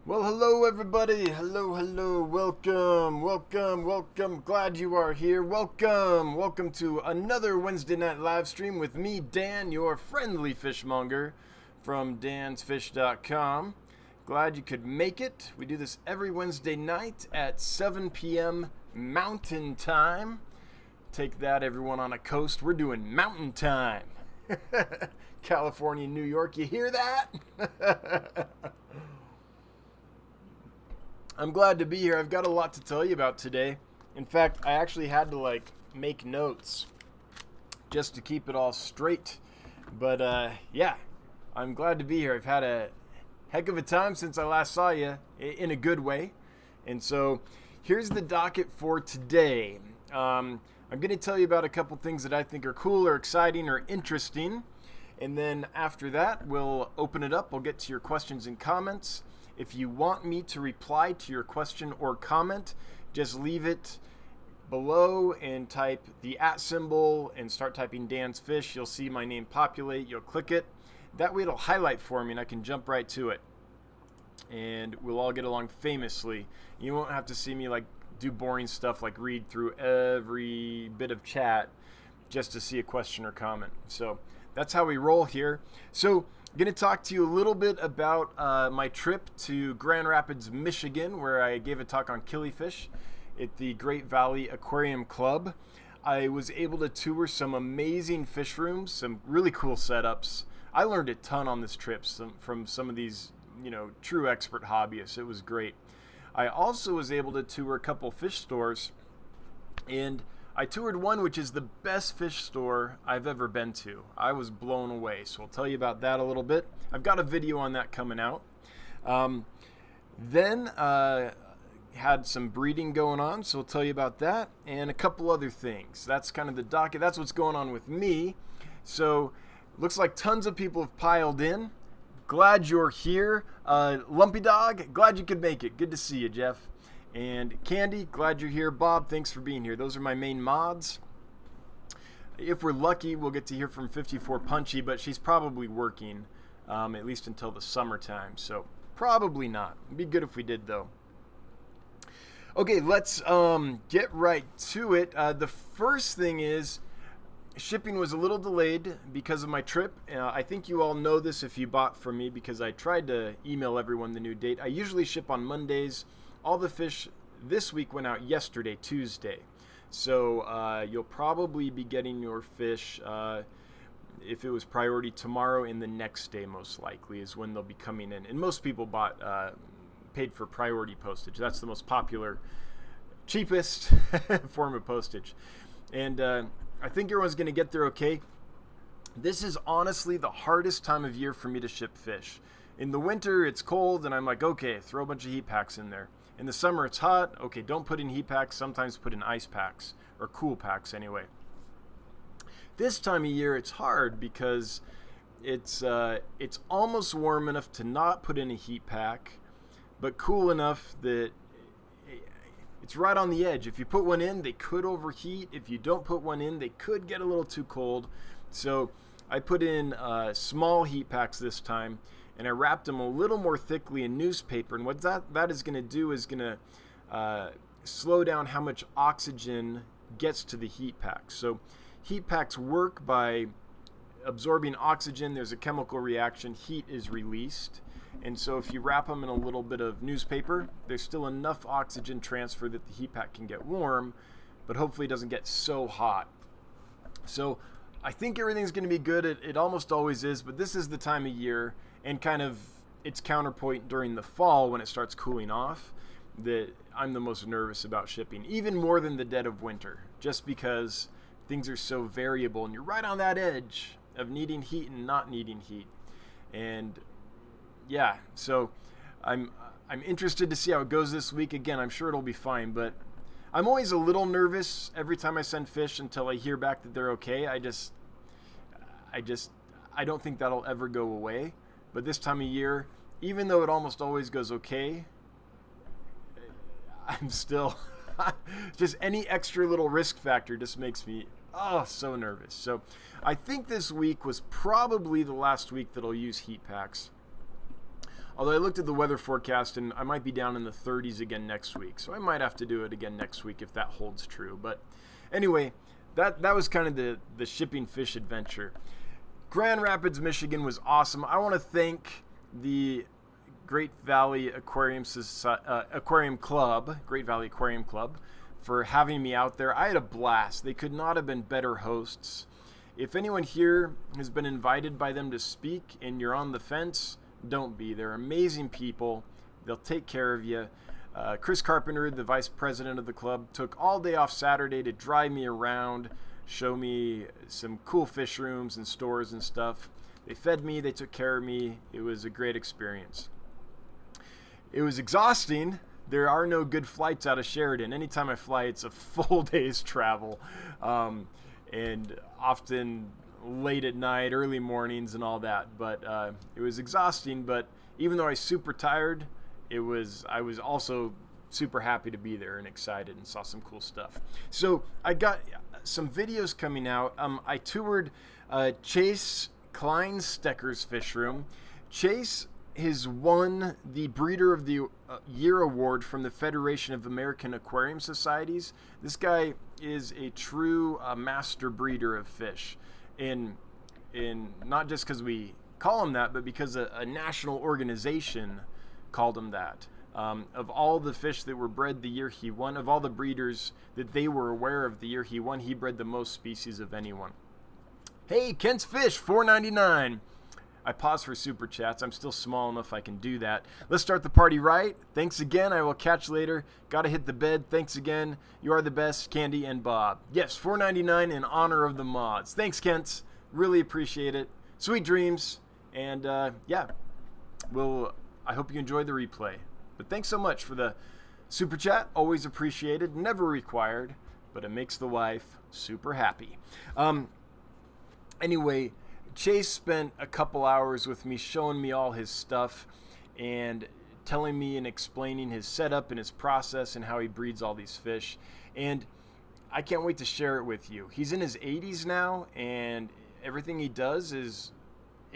Well, hello everybody. Hello. Welcome. Glad you are here. Welcome to another Wednesday night live stream with me, Dan, your friendly fishmonger from dansfish.com. Glad you could make it. We do this every Wednesday night at 7 p.m. Mountain Time. Take that, everyone on a coast. We're doing Mountain Time. California, New York, you hear that? I'm glad to be here. I've got a lot to tell you about today. In fact, I actually had to make notes just to keep it all straight. But yeah, I'm glad to be here. I've had a heck of a time since I last saw you, in a good way. And so here's the docket for today. I'm going to tell you about a couple things that I think are cool or exciting or interesting. And then after that, we'll open it up. We'll get to your questions and comments. If you want me to reply to your question or comment, just leave it below and type the @ symbol and start typing Dan's Fish. You'll see my name populate. You'll click it. That way it'll highlight for me and I can jump right to it. And we'll all get along famously. You won't have to see me do boring stuff like read through every bit of chat just to see a question or comment. So that's how we roll here. So I'm going to talk to you a little bit about my trip to Grand Rapids, Michigan, where I gave a talk on killifish at the Great Valley Aquarium Club. I was able to tour some amazing fish rooms, some really cool setups. I learned a ton on this trip from some of these, true expert hobbyists. It was great. I also was able to tour a couple fish stores, and I toured one which is the best fish store I've ever been to. I was blown away, so I'll tell you about that a little bit. I've got a video on that coming out. Then had some breeding going on, so I'll tell you about that, and a couple other things. That's kind of the docket. That's what's going on with me. So looks like tons of people have piled in. Glad you're here. Lumpy Dog, glad you could make it. Good to see you, Jeff. And Candy, glad you're here. Bob, thanks for being here. Those are my main mods. If we're lucky, we'll get to hear from 54 Punchy, but she's probably working, at least until the summertime. So probably not. It'd be good if we did, though. Okay, let's get right to it. The first thing is shipping was a little delayed because of my trip. I think you all know this if you bought from me because I tried to email everyone the new date. I usually ship on Mondays. All the fish this week went out yesterday, Tuesday. So you'll probably be getting your fish, if it was priority, tomorrow and the next day most likely is when they'll be coming in. And most people paid for priority postage. That's the most popular, cheapest form of postage. And I think everyone's going to get there okay. This is honestly the hardest time of year for me to ship fish. In the winter, it's cold, and I'm like, okay, throw a bunch of heat packs in there. In the summer, it's hot. Okay, don't put in heat packs. Sometimes put in ice packs, or cool packs anyway. This time of year, it's hard because it's almost warm enough to not put in a heat pack, but cool enough that it's right on the edge. If you put one in, they could overheat. If you don't put one in, they could get a little too cold. So I put in small heat packs this time, and I wrapped them a little more thickly in newspaper. And what that is going to do is going to slow down how much oxygen gets to the heat packs. So heat packs work by absorbing oxygen. There's a chemical reaction. Heat is released. And so if you wrap them in a little bit of newspaper, there's still enough oxygen transfer that the heat pack can get warm, but hopefully it doesn't get so hot. So I think everything's going to be good. It almost always is, but this is the time of year, and kind of its counterpoint during the fall when it starts cooling off, that I'm the most nervous about shipping, even more than the dead of winter, just because things are so variable and you're right on that edge of needing heat and not needing heat. And yeah, so I'm interested to see how it goes this week. Again, I'm sure it'll be fine, but I'm always a little nervous every time I send fish until I hear back that they're okay. I don't think that'll ever go away. But this time of year, even though it almost always goes okay, I'm still just any extra little risk factor just makes me so nervous. So I think this week was probably the last week that I'll use heat packs. Although I looked at the weather forecast and I might be down in the 30s again next week. So I might have to do it again next week if that holds true. But anyway, that was kind of the shipping fish adventure. Grand Rapids, Michigan was awesome. I want to thank the Great Valley Aquarium Club, Great Valley Aquarium Club, for having me out there. I had a blast. They could not have been better hosts. If anyone here has been invited by them to speak and you're on the fence, don't be. They're amazing people. They'll take care of you. Chris Carpenter, the vice president of the club, took all day off Saturday to drive me around, show me some cool fish rooms and stores and stuff. They fed me, they took care of me. It was a great experience. It was exhausting. There are no good flights out of Sheridan. Anytime I fly, it's a full day's travel. And often late at night, early mornings and all that. But it was exhausting, but even though I was super tired, I was also super happy to be there and excited and saw some cool stuff. So I got some videos coming out. I toured Chase Kleinstecker's fish room. Chase has won the Breeder of the Year award from the Federation of American Aquarium Societies. This guy is a true master breeder of fish, in not just because we call him that, but because a national organization called him that. Of all the fish that were bred the year he won, of all the breeders that they were aware of the year he won, he bred the most species of anyone. Hey, Kent's Fish, $4.99. I pause for super chats. I'm still small enough I can do that. Let's start the party right. Thanks again. I will catch you later. Gotta hit the bed. Thanks again. You are the best, Candy and Bob. Yes, $4.99 in honor of the mods. Thanks, Kent. Really appreciate it. Sweet dreams. And yeah, I hope you enjoyed the replay. But thanks so much for the super chat. Always appreciated. Never required, but it makes the wife super happy. Anyway, Chase spent a couple hours with me showing me all his stuff and telling me and explaining his setup and his process and how he breeds all these fish. And I can't wait to share it with you. He's in his 80s now, and everything he does is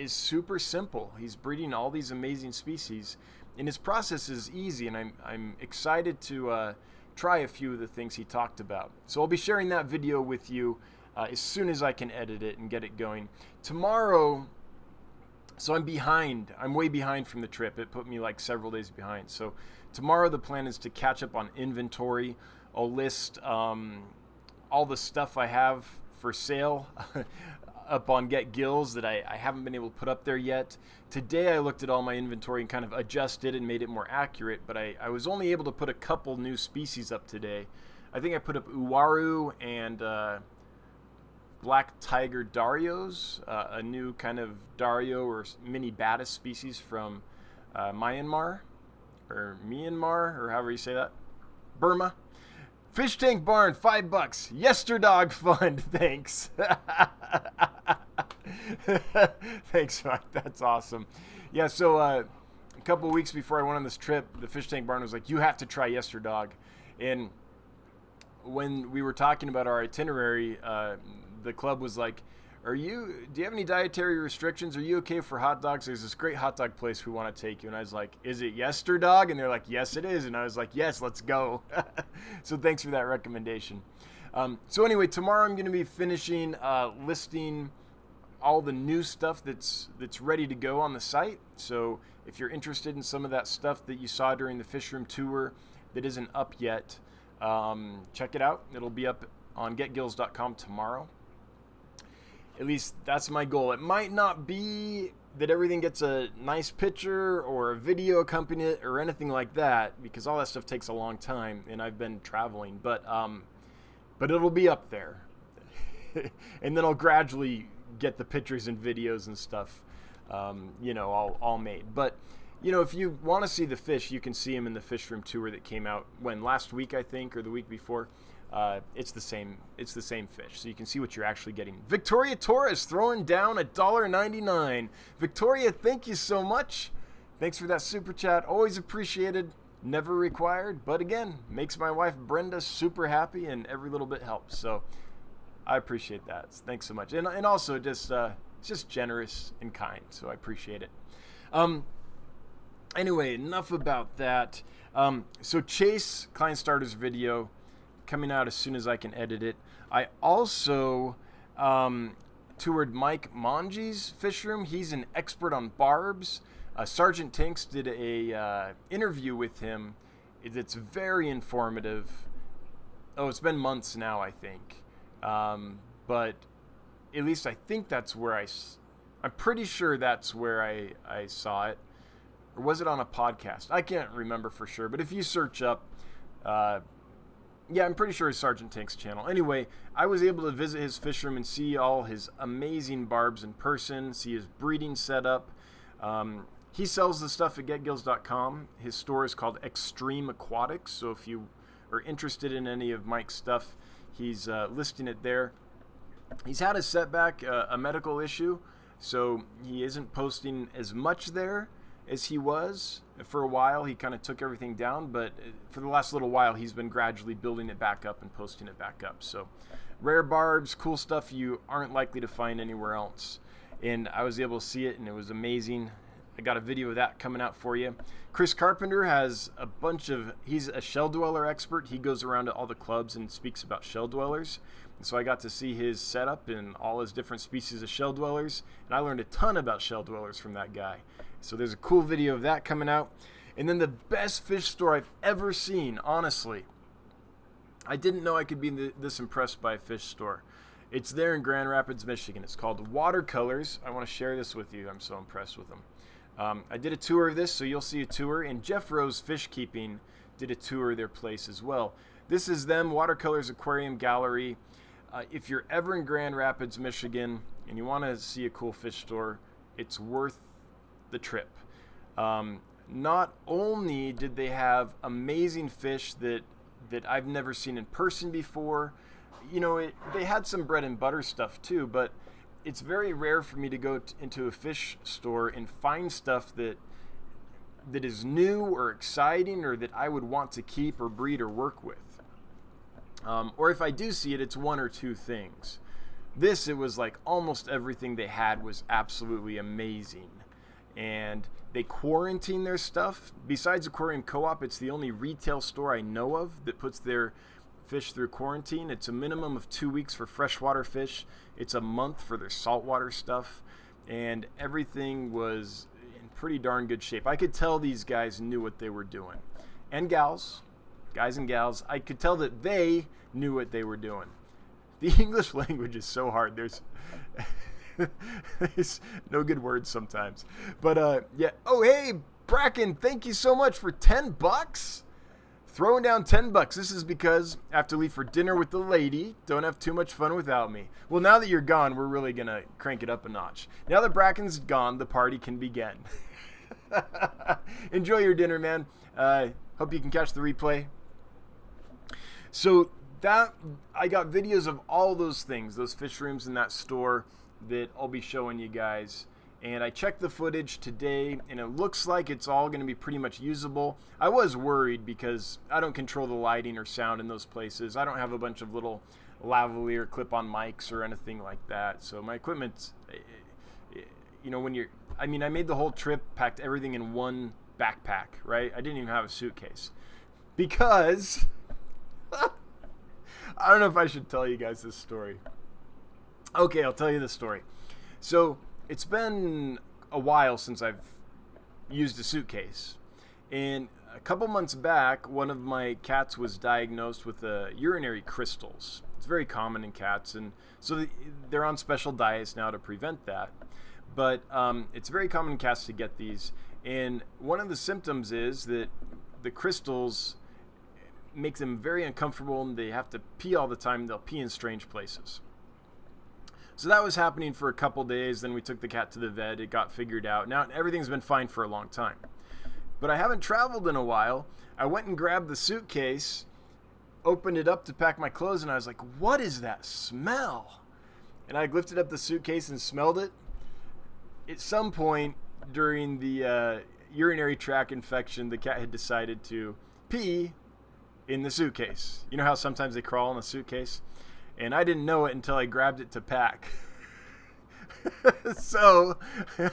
super simple. He's breeding all these amazing species, and his process is easy, and I'm excited to try a few of the things he talked about. So I'll be sharing that video with you as soon as I can edit it and get it going. Tomorrow, so I'm behind. I'm way behind from the trip. It put me like several days behind. So tomorrow the plan is to catch up on inventory. I'll list all the stuff I have for sale up on Get Gills that I haven't been able to put up there yet. Today I looked at all my inventory and kind of adjusted and made it more accurate, but I was only able to put a couple new species up today. I think I put up Uwaru and Black Tiger Darios, a new kind of Dario or mini Batis species from Myanmar, or however you say that, Burma. Fish Tank Barn, $5. Yesterdog Fund, thanks. Thanks, Mike. That's awesome. Yeah, so a couple weeks before I went on this trip, the Fish Tank Barn was like, you have to try Yesterdog. And when we were talking about our itinerary, the club was like, do you have any dietary restrictions? Are you okay for hot dogs? There's this great hot dog place we want to take you. And I was like, is it Yesterdog? And they're like, yes, it is. And I was like, yes, let's go. So thanks for that recommendation. So anyway, tomorrow I'm going to be finishing listing all the new stuff that's ready to go on the site. So if you're interested in some of that stuff that you saw during the fish room tour that isn't up yet, check it out. It'll be up on getgills.com tomorrow. At least that's my goal. It might not be that everything gets a nice picture or a video accompanying it or anything like that, because all that stuff takes a long time and I've been traveling, but it'll be up there. And then I'll gradually get the pictures and videos and stuff, all made. But, if you want to see the fish, you can see them in the fish room tour that came out last week, I think, or the week before. It's the same fish, so you can see what you're actually getting. Victoria Torres throwing down $1.99. Victoria, thank you so much. Thanks for that super chat. Always appreciated. Never required, but again, makes my wife Brenda super happy, and every little bit helps. So I appreciate that. Thanks so much, and also just generous and kind. So I appreciate it. Anyway, enough about that. So Chase Kleinstarter's video coming out as soon as I can edit it. I also toured Mike Monge's fish room. He's an expert on barbs. Sergeant Tinks did a interview with him. It's very informative. Oh, it's been months now, I think. But at least I think that's where I'm pretty sure that's where I saw it. Or was it on a podcast? I can't remember for sure. But if you search up, yeah, I'm pretty sure it's Sergeant Tank's channel. Anyway, I was able to visit his fish room and see all his amazing barbs in person, see his breeding setup. He sells the stuff at getgills.com. His store is called Extreme Aquatics. So if you are interested in any of Mike's stuff, he's listing it there. He's had a setback, a medical issue, so he isn't posting as much there as he was. For a while, he kind of took everything down, but for the last little while, he's been gradually building it back up and posting it back up. So rare barbs, cool stuff you aren't likely to find anywhere else. And I was able to see it, and it was amazing. I got a video of that coming out for you. Chris Carpenter has a bunch of, he's a shell dweller expert. He goes around to all the clubs and speaks about shell dwellers. And so I got to see his setup and all his different species of shell dwellers. And I learned a ton about shell dwellers from that guy. So there's a cool video of that coming out. And then the best fish store I've ever seen, honestly. I didn't know I could be this impressed by a fish store. It's there in Grand Rapids, Michigan. It's called Watercolors. I want to share this with you. I'm so impressed with them. I did a tour of this, so you'll see a tour. And Jeff Rose Fish Keeping did a tour of their place as well. This is them, Watercolors Aquarium Gallery. If you're ever in Grand Rapids, Michigan, and you want to see a cool fish store, it's worth the trip. Not only did they have amazing fish that I've never seen in person before, you know, they had some bread and butter stuff too, but it's very rare for me to go into a fish store and find stuff that is new or exciting or that I would want to keep or breed or work with. Or if I do see it, it's one or two things. It was like almost everything they had was absolutely amazing. And they quarantine their stuff. Besides Aquarium Co-op, it's the only retail store I know of that puts their fish through quarantine. It's a minimum of 2 weeks for freshwater fish. It's a month for their saltwater stuff. And everything was in pretty darn good shape. I could tell these guys knew what they were doing. And gals, guys and gals, I could tell that they knew what they were doing. The English language is so hard. There's no good words sometimes. But yeah. Oh, hey, Bracken, thank you so much for $10. Throwing down $10. This is because I have to leave for dinner with the lady. Don't have too much fun without me. Well, now that you're gone, we're really going to crank it up a notch. Now that Bracken's gone, the party can begin. Enjoy your dinner, man. Hope you can catch the replay. So that I got videos of all those things, those fish rooms in that store that I'll be showing you guys. And I checked the footage today, and it looks like it's all going to be pretty much usable. I was worried because I don't control the lighting or sound in those places. I don't have a bunch of little lavalier clip-on mics or anything like that. So my equipment's, you know, I made the whole trip, packed everything in one backpack, right? I didn't even have a suitcase. Because, I don't know if I should tell you guys this story. Okay, I'll tell you the story. So, it's been a while since I've used a suitcase. And a couple months back, one of my cats was diagnosed with urinary crystals. It's very common in cats, and so they're on special diets now to prevent that. But it's very common in cats to get these. And one of the symptoms is that the crystals make them very uncomfortable, and they have to pee all the time. They'll pee in strange places. So that was happening for a couple days. Then we took the cat to the vet. It got figured out. Now everything's been fine for a long time. But I haven't traveled in a while. I went and grabbed the suitcase, opened it up to pack my clothes, and I was like, what is that smell? And I lifted up the suitcase and smelled it. At some point during the urinary tract infection, the cat had decided to pee in the suitcase. You know how sometimes they crawl in a suitcase? And I didn't know it until I grabbed it to pack. so I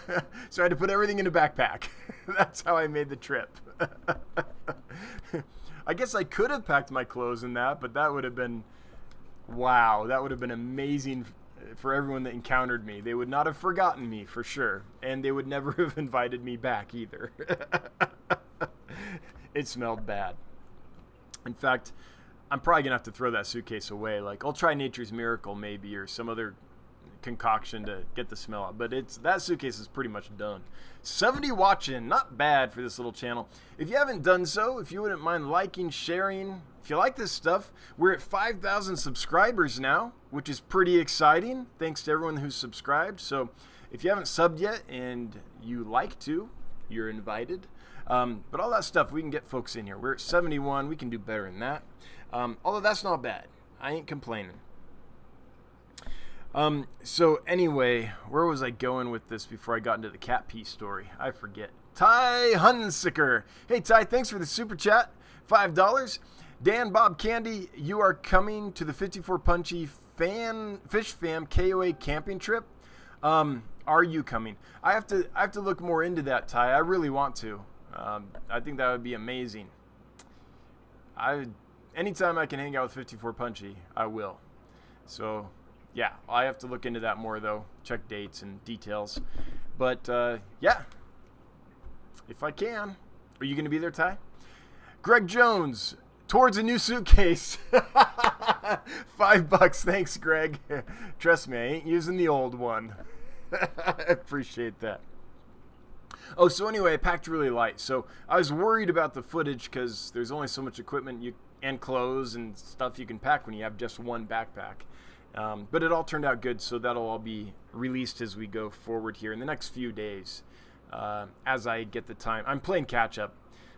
had to put everything in a backpack. That's how I made the trip. I guess I could have packed my clothes in that, but that would have been, wow, that would have been amazing for everyone that encountered me. They would not have forgotten me for sure, and they would never have invited me back either. It smelled bad. In fact, I'm probably gonna have to throw that suitcase away. Like, I'll try Nature's Miracle maybe, or some other concoction to get the smell out, but that suitcase is pretty much done. 70 watching, not bad for this little channel. If you haven't done so, if you wouldn't mind liking, sharing, if you like this stuff, we're at 5,000 subscribers now, which is pretty exciting. Thanks to everyone who's subscribed. So if you haven't subbed yet and you like to, you're invited. But all that stuff, we can get folks in here. We're at 71. We can do better than that. Although that's not bad. I ain't complaining. So anyway, where was I going with this before I got into the cat pee story? I forget. Ty Hunsicker. Hey Ty, thanks for the super chat. $5. Dan Bob Candy, you are coming to the 54 Punchy Fish Fam KOA camping trip. Are you coming? I have to look more into that, Ty. I really want to. I think that would be amazing. Anytime I can hang out with 54 Punchy, I will. So yeah, I have to look into that more though. Check dates and details. But yeah, if I can. Are you going to be there, Ty? Greg Jones, towards a new suitcase. $5. Thanks, Greg. Trust me, I ain't using the old one. I appreciate that. Oh, so anyway, I packed really light. So I was worried about the footage because there's only so much equipment and clothes and stuff you can pack when you have just one backpack. But it all turned out good, so that'll all be released as we go forward here in the next few days. As I get the time. I'm playing catch up.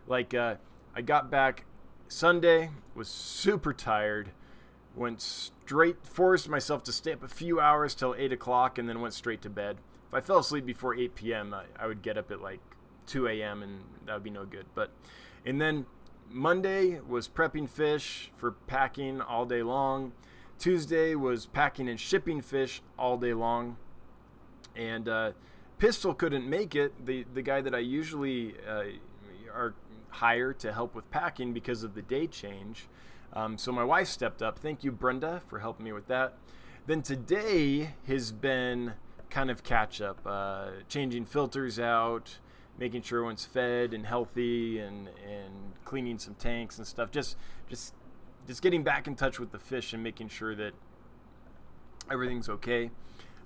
Like, I got back Sunday, was super tired, forced myself to stay up a few hours till 8 o'clock and then went straight to bed. If I fell asleep before 8 p.m., I would get up at like 2 a.m. and that would be no good. And then Monday was prepping fish for packing all day long. Tuesday was packing and shipping fish all day long. And Pistol couldn't make it, the guy that I usually hire to help with packing because of the day change. So my wife stepped up. Thank you, Brenda, for helping me with that. Then today has been kind of catch up, changing filters out, making sure everyone's fed and healthy, and cleaning some tanks and stuff. Just getting back in touch with the fish and making sure that everything's okay.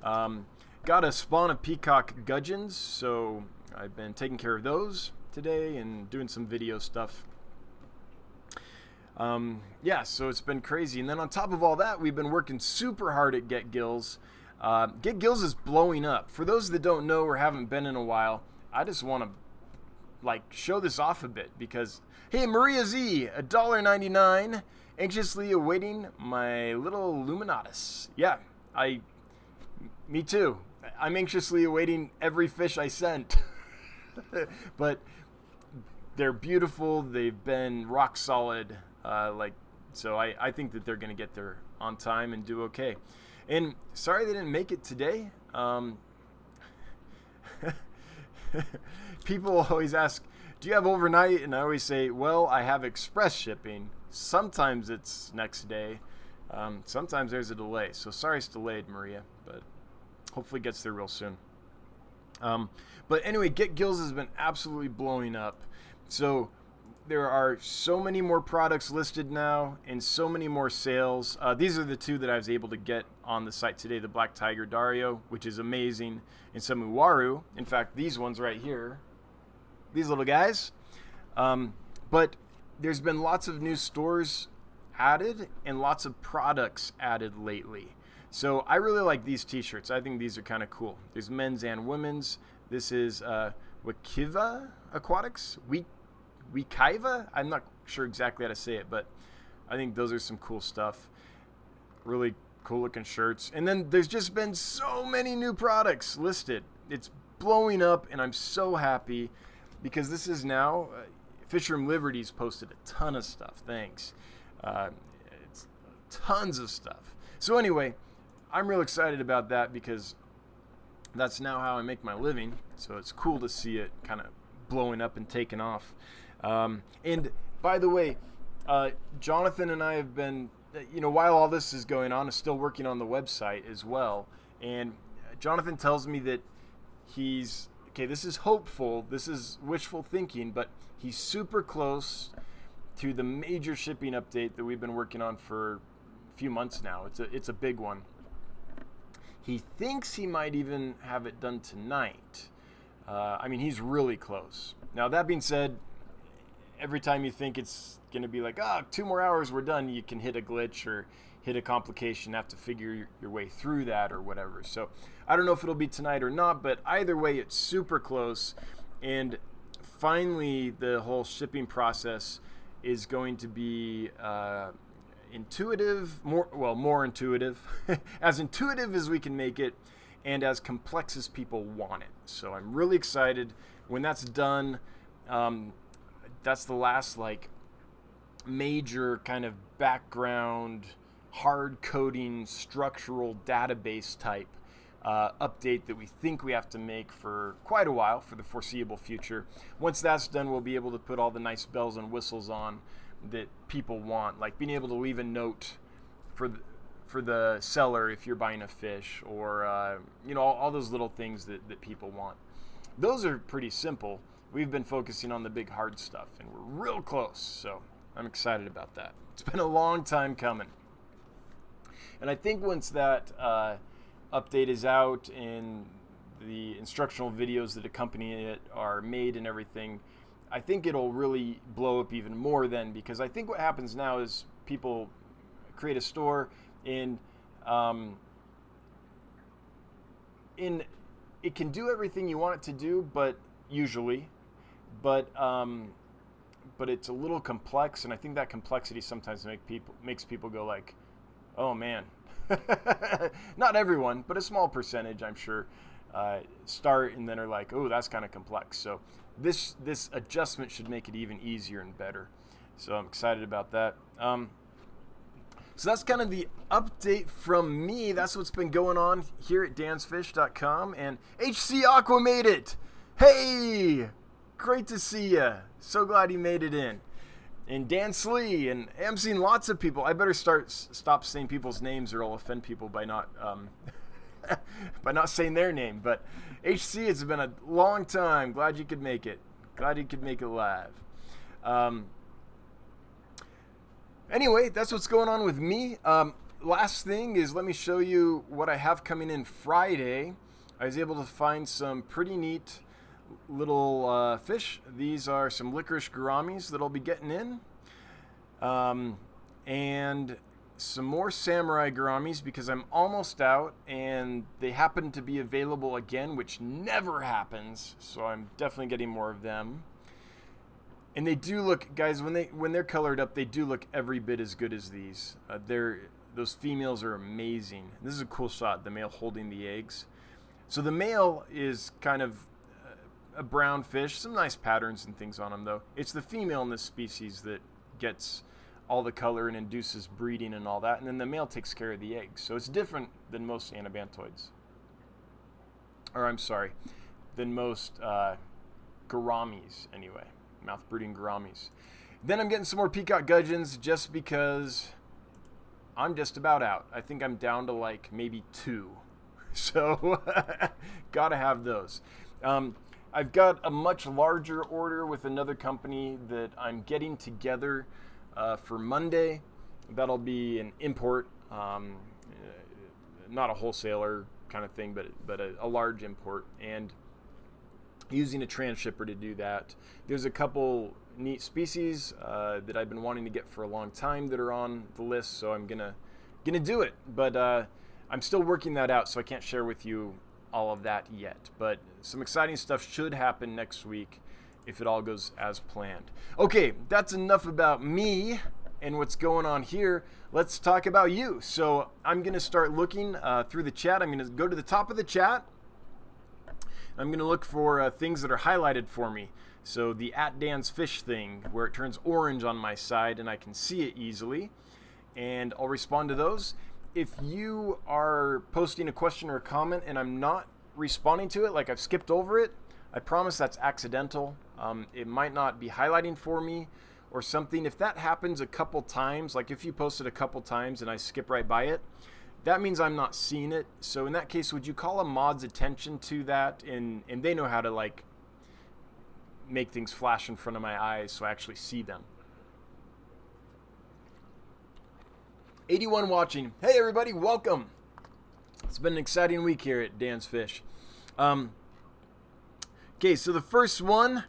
Got a spawn of peacock gudgeons, so I've been taking care of those today and doing some video stuff. Yeah, so it's been crazy. And then on top of all that, we've been working super hard at Get Gills. Get Gills is blowing up. For those that don't know or haven't been in a while, I just want to show this off a bit because, hey, Maria Z, $1.99, anxiously awaiting my little Luminatus. Yeah, me too. I'm anxiously awaiting every fish I sent. But they're beautiful. They've been rock solid. So I think that they're going to get there on time and do okay. And sorry they didn't make it today. People always ask, do you have overnight? And I always say, well, I have express shipping. Sometimes it's next day. Sometimes there's a delay. So sorry it's delayed, Maria, but hopefully it gets there real soon. But anyway, Get Gills has been absolutely blowing up. So there are so many more products listed now and so many more sales. These are the two that I was able to get on the site today, the Black Tiger Dario, which is amazing, and some Uwaru. In fact, these ones right here, these little guys. But there's been lots of new stores added and lots of products added lately. So I really like these t-shirts. I think these are kind of cool. There's men's and women's. This is Wikiva Aquatics. Wikiva? I'm not sure exactly how to say it, but I think those are some cool stuff. Really cool looking shirts. And then there's just been so many new products listed. It's blowing up, and I'm so happy because this is now Fisherman Liberty's posted a ton of stuff. Thanks. It's tons of stuff. So anyway, I'm real excited about that because That's now how I make my living. So it's cool to see it kind of blowing up and taking off. And by the way, Jonathan and I have been, while all this is going on, is still working on the website as well. And Jonathan tells me that this is hopeful, this is wishful thinking, but he's super close to the major shipping update that we've been working on for a few months now. It's a big one. He thinks he might even have it done tonight. He's really close. Now, that being said, every time you think it's going to be like, 2 more hours, we're done, you can hit a glitch or hit a complication, have to figure your way through that or whatever. So I don't know if it'll be tonight or not, but either way, it's super close. And finally, the whole shipping process is going to be intuitive, more intuitive, as intuitive as we can make it, and as complex as people want it. So I'm really excited. When that's done, that's the last major kind of background, hard coding, structural database type update that we think we have to make for quite a while, for the foreseeable future. Once that's done, we'll be able to put all the nice bells and whistles on that people want, like being able to leave a note for the seller if you're buying a fish, or all those little things that people want. Those are pretty simple. We've been focusing on the big hard stuff, and we're real close, so I'm excited about that. It's been a long time coming. And I think once that update is out and the instructional videos that accompany it are made and everything, I think it'll really blow up even more then, because I think what happens now is people create a store and it can do everything you want it to do, but it's a little complex, and I think that complexity sometimes makes people go like, oh man. Not everyone, but a small percentage, I'm sure, start and then are like, oh, that's kind of complex. So this adjustment should make it even easier and better. So I'm excited about that. So that's kind of the update from me. That's what's been going on here at dansfish.com. And HC Aqua made it. Hey, great to see you. So glad he made it in. And Dan Slee, and I'm seeing lots of people. I better stop saying people's names, or I'll offend people by not saying their name. But HC, it's been a long time. Glad you could make it. Glad you could make it live. Anyway, that's what's going on with me. Last thing is, let me show you what I have coming in Friday. I was able to find some pretty neat little fish. These are some licorice gouramis that I'll be getting in, and some more samurai gouramis, because I'm almost out and they happen to be available again, which never happens, so I'm definitely getting more of them. And they do look, guys, when they're colored up, they do look every bit as good as these. Those females are amazing. This is a cool shot, the male holding the eggs. So the male is kind of a brown fish, some nice patterns and things on them though. It's the female in this species that gets all the color and induces breeding and all that, and then the male takes care of the eggs. So it's different than most anabantoids. Or I'm sorry, than most gouramis anyway, mouth brooding gouramis. Then I'm getting some more peacock gudgeons just because I'm just about out. I think I'm down to like maybe 2. So gotta have those. I've got a much larger order with another company that I'm getting together for Monday. That'll be an import, not a wholesaler kind of thing, but a large import, and using a transshipper to do that. There's a couple neat species that I've been wanting to get for a long time that are on the list, so I'm gonna do it. But I'm still working that out, so I can't share with you all of that yet. But some exciting stuff should happen next week if it all goes as planned. Okay, that's enough about me and what's going on here. Let's talk about you. So I'm going to start looking through the chat. I'm going to go to the top of the chat. I'm going to look for things that are highlighted for me. So the @DansFish thing, where it turns orange on my side and I can see it easily. And I'll respond to those. If you are posting a question or a comment and I'm not responding to it, like I've skipped over it, I promise that's accidental. It might not be highlighting for me or something. If that happens a couple times, like if you posted a couple times and I skip right by it, that means I'm not seeing it. So in that case, would you call a mod's attention to that? And they know how to like make things flash in front of my eyes so I actually see them. 81 watching. Hey everybody, welcome. It's been an exciting week here at Dan's Fish. Okay, so the first one,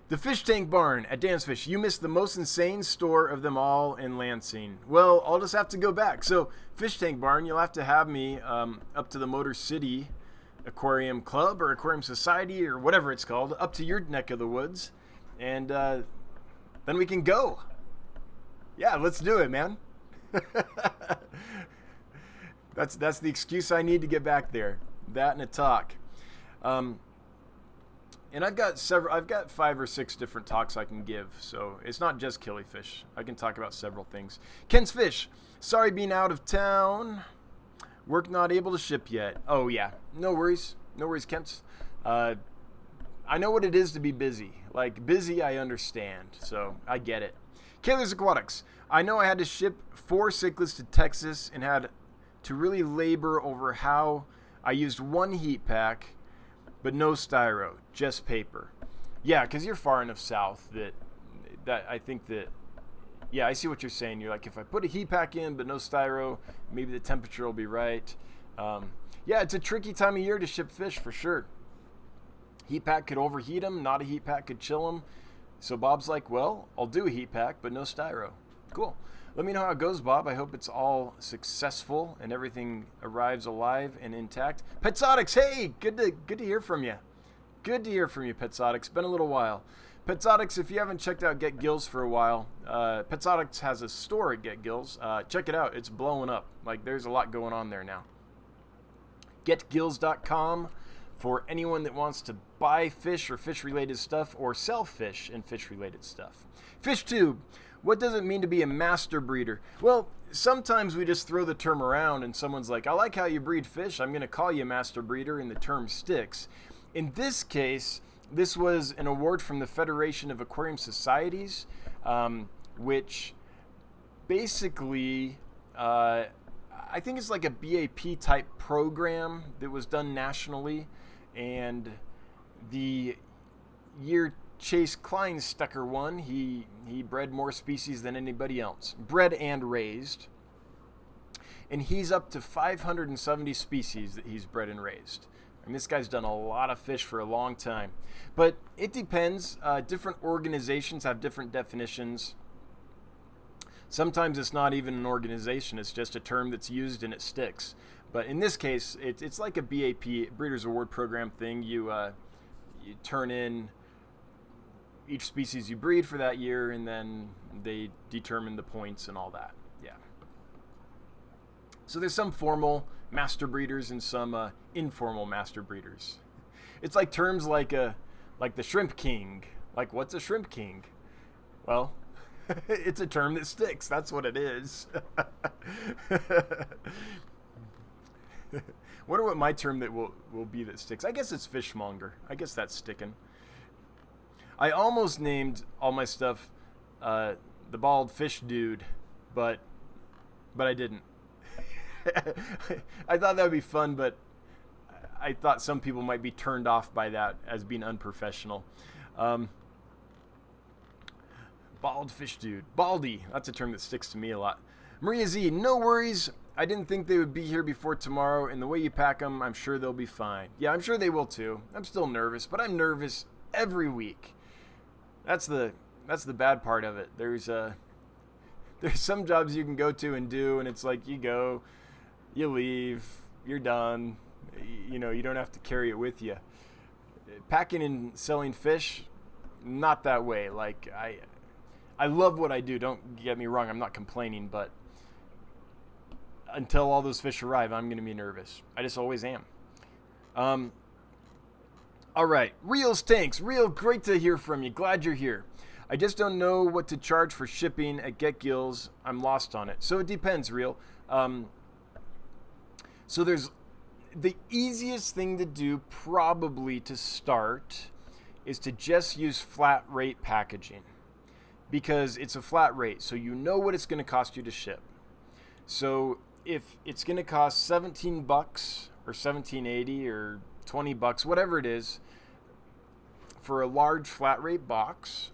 the fish tank barn at Dan's Fish. You missed the most insane store of them all in Lansing. Well, I'll just have to go back. So fish tank barn, you'll have to have me up to the Motor City Aquarium Club or Aquarium Society or whatever it's called, up to your neck of the woods, and then we can go. Yeah, let's do it, man. That's the excuse I need to get back there. That and a talk. And I've got 5 or 6 different talks I can give, so it's not just killifish. I can talk about several things. Ken's Fish. Sorry being out of town. Work not able to ship yet. Oh yeah, no worries, Kent. I know what it is to be busy. Like busy, I understand, so I get it. Kayla's Aquatics. I know I had to ship 4 cichlids to Texas and had to really labor over how I used 1 heat pack, but no styro, just paper. Yeah, because you're far enough south that I think that, yeah, I see what you're saying. You're like, if I put a heat pack in but no styro, maybe the temperature will be right. Yeah, it's a tricky time of year to ship fish for sure. Heat pack could overheat them, not a heat pack could chill them. So Bob's like, well, I'll do a heat pack, but no styro. Cool. Let me know how it goes, Bob. I hope it's all successful and everything arrives alive and intact. Petsotics, hey, good to hear from you. Good to hear from you, Petsotics. Been a little while. Petsotics, if you haven't checked out Get Gills for a while, Petsotics has a store at Get Gills. Check it out. It's blowing up. Like, there's a lot going on there now. GetGills.com for anyone that wants to buy fish or fish-related stuff or sell fish and fish-related stuff. FishTube. What does it mean to be a master breeder? Well, sometimes we just throw the term around and someone's like, I like how you breed fish. I'm going to call you a master breeder, and the term sticks. In this case, this was an award from the Federation of Aquarium Societies, which basically, I think it's like a BAP type program that was done nationally. And the year Chase Kleinstecker won, he bred more species than anybody else, bred and raised, and he's up to 570 species that he's bred and raised. And this guy's done a lot of fish for a long time, but it depends. Different organizations have different definitions. Sometimes it's not even an organization, it's just a term that's used and it sticks. But in this case, it's like a BAP, Breeders Award Program thing. You turn in each species you breed for that year, and then they determine the points and all that. Yeah. So there's some formal master breeders and some informal master breeders. It's like terms like the shrimp king. Like, what's a shrimp king? Well, it's a term that sticks. That's what it is. Wonder what my term that will be that sticks. I guess it's fishmonger. I guess that's sticking. I almost named all my stuff the Bald Fish Dude, but I didn't. I thought that would be fun, but I thought some people might be turned off by that as being unprofessional. Bald Fish Dude. Baldy. That's a term that sticks to me a lot. Maria Z. No worries. I didn't think they would be here before tomorrow, and the way you pack them, I'm sure they'll be fine. Yeah, I'm sure they will too. I'm still nervous, but I'm nervous every week. That's the bad part of it. There's some jobs you can go to and do, and it's like you go, you leave, you're done. You know, you don't have to carry it with you. Packing and selling fish, not that way. Like I love what I do. Don't get me wrong. I'm not complaining, but until all those fish arrive, I'm going to be nervous. I just always am. All right. Reels Tanks. Real, great to hear from you. Glad you're here. I just don't know what to charge for shipping at Get Gills. I'm lost on it. So it depends, Real. So there's the easiest thing to do probably to start is to just use flat rate packaging, because it's a flat rate, so you know what it's going to cost you to ship. So if it's going to cost $17 or $17.80 or $20, whatever it is, for a large flat rate box,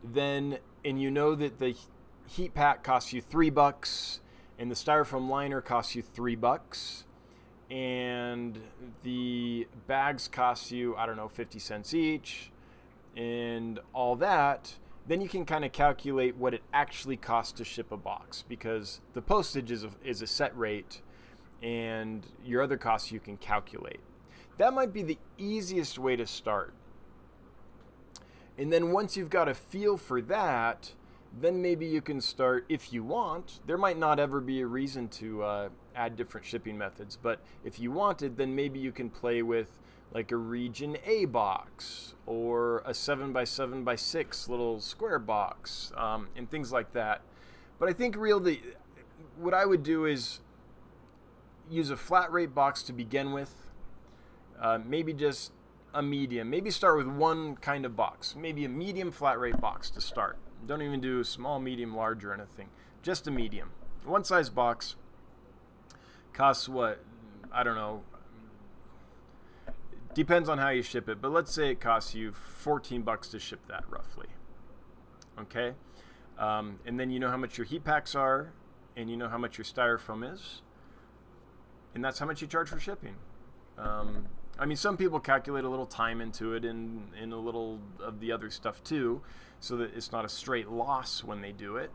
then, and you know that the heat pack costs you $3 and the styrofoam liner costs you $3 and the bags cost you, I don't know, 50 cents each and all that, then you can kind of calculate what it actually costs to ship a box, because the postage is a set rate and your other costs you can calculate. That might be the easiest way to start. And then once you've got a feel for that, then maybe you can start, if you want. There might not ever be a reason to add different shipping methods, but if you wanted, then maybe you can play with like a region A box or a 7x7x6 little square box, and things like that. But I think what I would do is use a flat rate box to begin with. Maybe just a medium. Maybe start with one kind of box. Maybe a medium flat rate box to start. Don't even do small, medium, large or anything. Just a medium. One size box costs what? I don't know. Depends on how you ship it, but let's say it costs you $14 to ship that roughly. Okay? And then you know how much your heat packs are, and you know how much your styrofoam is, and that's how much you charge for shipping. I mean, some people calculate a little time into it and a little of the other stuff too, so that it's not a straight loss when they do it.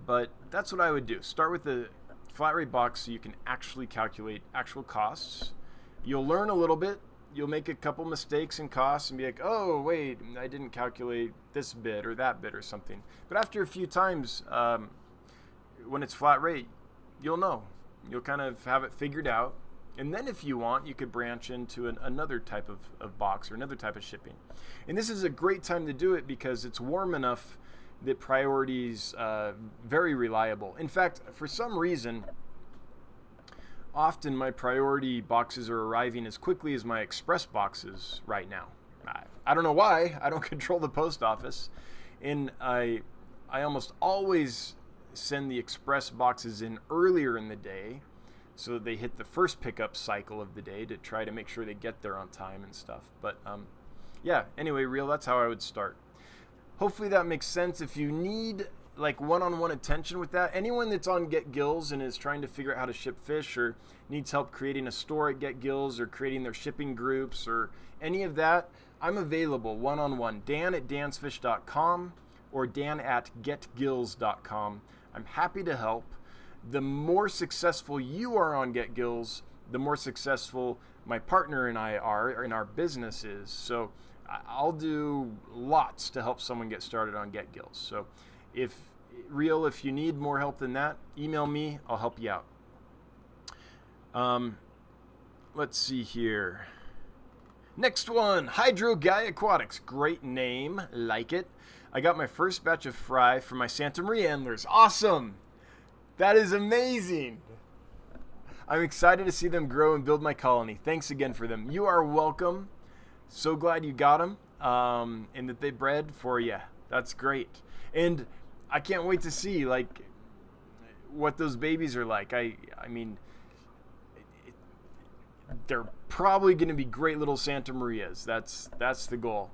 But that's what I would do. Start with the flat rate box so you can actually calculate actual costs. You'll learn a little bit. You'll make a couple mistakes in costs and be like, oh, wait, I didn't calculate this bit or that bit or something. But after a few times, when it's flat rate, you'll know. You'll kind of have it figured out. And then if you want, you could branch into another type of box or another type of shipping. And this is a great time to do it because it's warm enough that priority's very reliable. In fact, for some reason, often my priority boxes are arriving as quickly as my express boxes right now. I don't know why. I don't control the post office. And I almost always send the express boxes in earlier in the day, so that they hit the first pickup cycle of the day to try to make sure they get there on time and stuff. But yeah, anyway, that's how I would start. Hopefully that makes sense. If you need like one-on-one attention with that, anyone that's on Get Gills and is trying to figure out how to ship fish or needs help creating a store at Get Gills or creating their shipping groups or any of that, I'm available one-on-one. Dan@dansfish.com or Dan@getgills.com. I'm happy to help. The more successful you are on Get Gills, the more successful my partner and I are in our businesses. So I'll do lots to help someone get started on Get Gills. So if you need more help than that, email me. I'll help you out. Let's see here. Next one, Hydro Guy Aquatics. Great name, like it. I got my first batch of fry for my Santa Maria anglers. Awesome. That is amazing. I'm excited to see them grow and build my colony. Thanks again for them. You are welcome. So glad you got them and that they bred for you. That's great. And I can't wait to see like what those babies are like. I mean, they're probably going to be great little Santa Marias. That's the goal.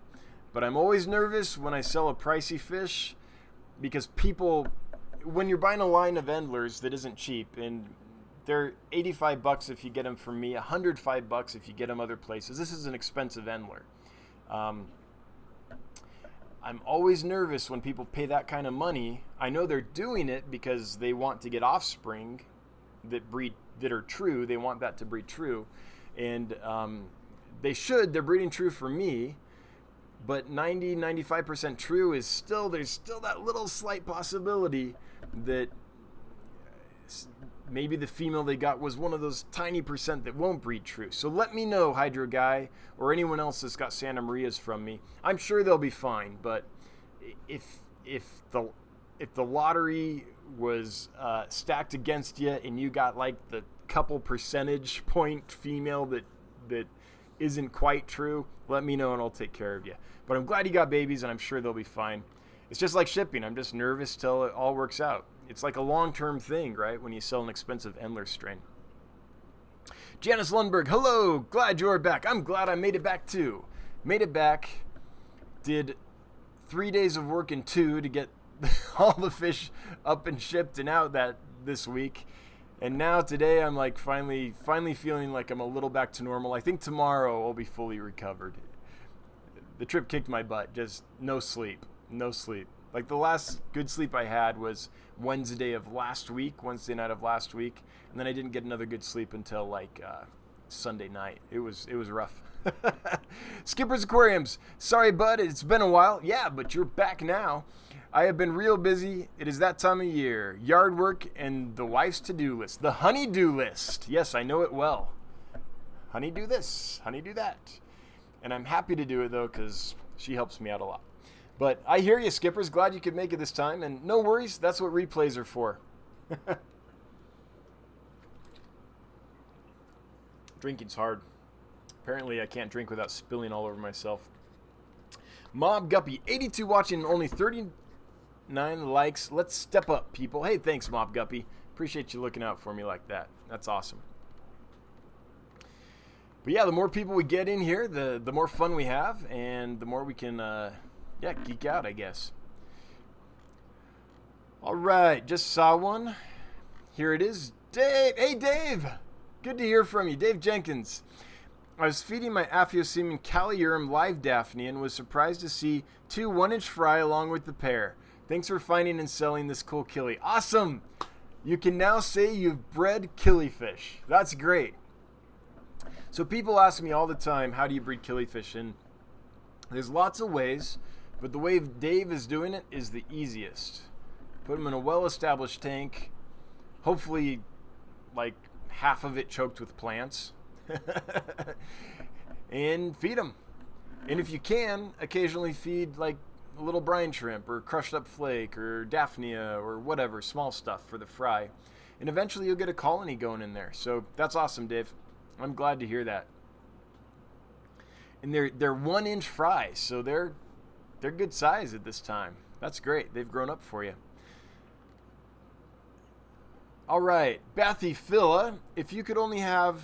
But I'm always nervous when I sell a pricey fish because people, when you're buying a line of endlers that isn't cheap, and they're $85 if you get them from me, $105 if you get them other places. This is an expensive endler. I'm always nervous when people pay that kind of money. I know they're doing it because they want to get offspring that are true. They want that to breed true, and they should. They're breeding true for me. But 95% true is there's still that little slight possibility that maybe the female they got was one of those tiny percent that won't breed true. So let me know, Hydro Guy, or anyone else that's got Santa Marias from me. I'm sure they'll be fine, but if the lottery was stacked against you and you got like the couple percentage point female that isn't quite true, let me know and I'll take care of you. But I'm glad you got babies, and I'm sure they'll be fine. It's just like shipping. I'm just nervous till it all works out. It's like a long-term thing, right, when you sell an expensive Endler strain. Janice Lundberg, hello. Glad you're back. I'm glad I made it back, too. Made it back. Did 3 days of work in 2 to get all the fish up and shipped and out this week. And now today I'm like finally feeling like I'm a little back to normal. I think tomorrow I'll be fully recovered. The trip kicked my butt. Just no sleep. Like the last good sleep I had was Wednesday night of last week. And then I didn't get another good sleep until like Sunday night. It was rough. Skipper's Aquariums. Sorry, bud. It's been a while. Yeah, but you're back now. I have been real busy. It is that time of year. Yard work and the wife's to-do list. The honey-do list. Yes, I know it well. Honey do this. Honey do that. And I'm happy to do it, though, because she helps me out a lot. But I hear you, Skippers. Glad you could make it this time. And no worries. That's what replays are for. Drinking's hard. Apparently, I can't drink without spilling all over myself. Mob Guppy, 82 watching and only 39 likes. Let's step up, people. Hey, thanks, Mob Guppy. Appreciate you looking out for me like that. That's awesome. But yeah, the more people we get in here, the more fun we have, and the more we can, geek out, I guess. All right, just saw one. Here it is. Dave. Hey, Dave. Good to hear from you. Dave Jenkins. I was feeding my Aphiosemen caliurum live Daphne and was surprised to see 2 1-inch fry along with the pair. Thanks for finding and selling this cool killie. Awesome! You can now say you've bred killifish. That's great. So people ask me all the time, how do you breed killifish? And there's lots of ways, but the way Dave is doing it is the easiest. Put them in a well-established tank, hopefully like half of it choked with plants. And feed them. And if you can, occasionally feed like a little brine shrimp or crushed up flake or Daphnia or whatever, small stuff for the fry. And eventually you'll get a colony going in there. So that's awesome, Dave. I'm glad to hear that. And they're 1-inch fries, so they're good size at this time. That's great. They've grown up for you. All right, Bathyphila, if you could only have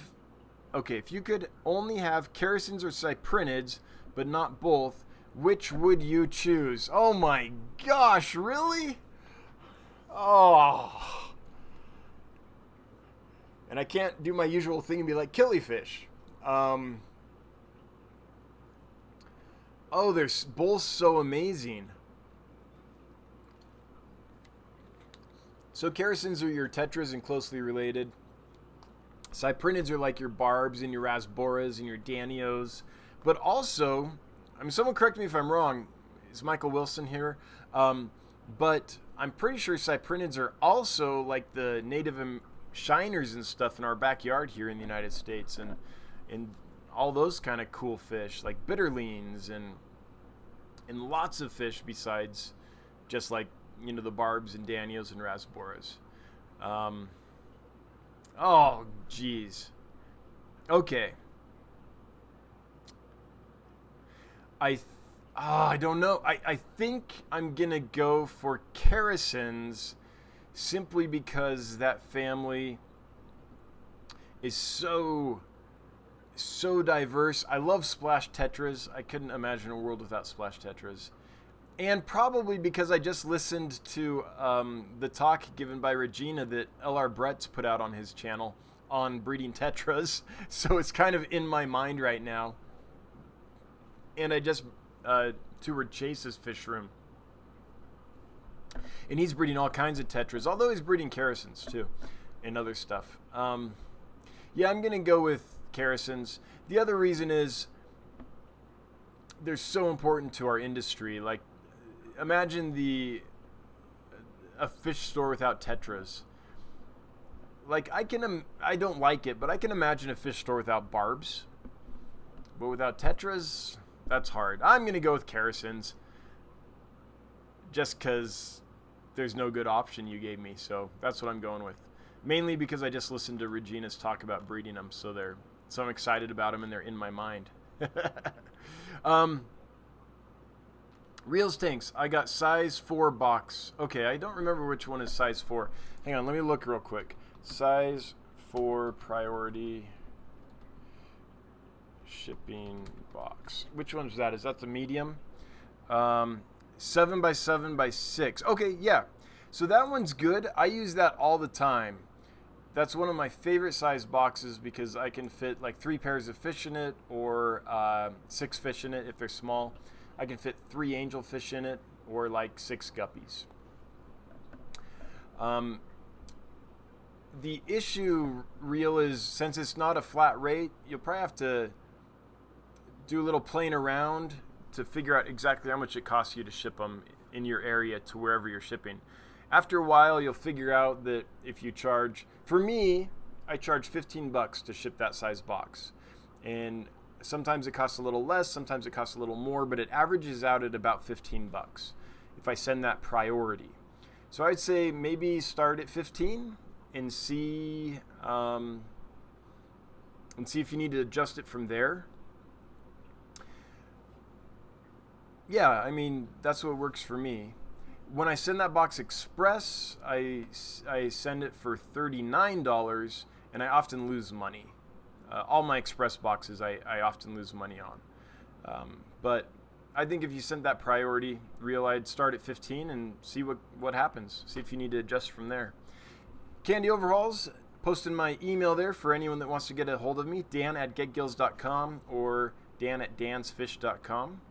characins or cyprinids, but not both, which would you choose? Oh my gosh, really? Oh. And I can't do my usual thing and be like, killifish. They're both so amazing. So characins are your tetras and closely related. Cyprinids are like your barbs and your rasboras and your danios. But also, someone correct me if I'm wrong. Is Michael Wilson here? But I'm pretty sure cyprinids are also like the native shiners and stuff in our backyard here in the United States. And all those kind of cool fish like bitterlines and lots of fish besides just like, the barbs and danios and rasboras. Oh, geez. Okay. I don't know. I think I'm going to go for characins simply because that family is so diverse. I love splash tetras. I couldn't imagine a world without splash tetras. And probably because I just listened to the talk given by Regina that L.R. Brett's put out on his channel on breeding tetras. So it's kind of in my mind right now. And I just toured Chase's fish room. And he's breeding all kinds of tetras, although he's breeding characins too and other stuff. Yeah, I'm going to go with characins. The other reason is they're so important to our industry. Like, imagine a fish store without tetras. Like, I don't like it, but I can imagine a fish store without barbs. But without tetras, that's hard. I'm going to go with characins just because there's no good option you gave me. So that's what I'm going with. mainly because I just listened to Regina's talk about breeding them, so I'm excited about them and they're in my mind. Reels tanks, I got size 4 box. Okay, I don't remember which one is size 4. Hang on, let me look real quick. Size 4 priority shipping box. Which one is that? Is that the medium? 7 by 7 by 6. Okay, yeah. So that one's good. I use that all the time. That's one of my favorite size boxes because I can fit like 3 pairs of fish in it, or 6 fish in it if they're small. I can fit 3 angelfish in it, or like 6 guppies. The issue, Reel, is since it's not a flat rate, you'll probably have to do a little playing around to figure out exactly how much it costs you to ship them in your area to wherever you're shipping. After a while, you'll figure out that if you charge, for me, I charge $15 to ship that size box. And sometimes it costs a little less, sometimes it costs a little more, but it averages out at about $15 if I send that priority. So I'd say maybe start at 15 and see if you need to adjust it from there. Yeah, I mean, that's what works for me. When I send that box express, I send it for $39, and I often lose money. All my express boxes I often lose money on. But I think if you send that priority, Reel, I'd start at 15 and see what happens. See if you need to adjust from there. Candy Overhauls, posting my email there for anyone that wants to get a hold of me, dan@getgills.com or dan@dansfish.com.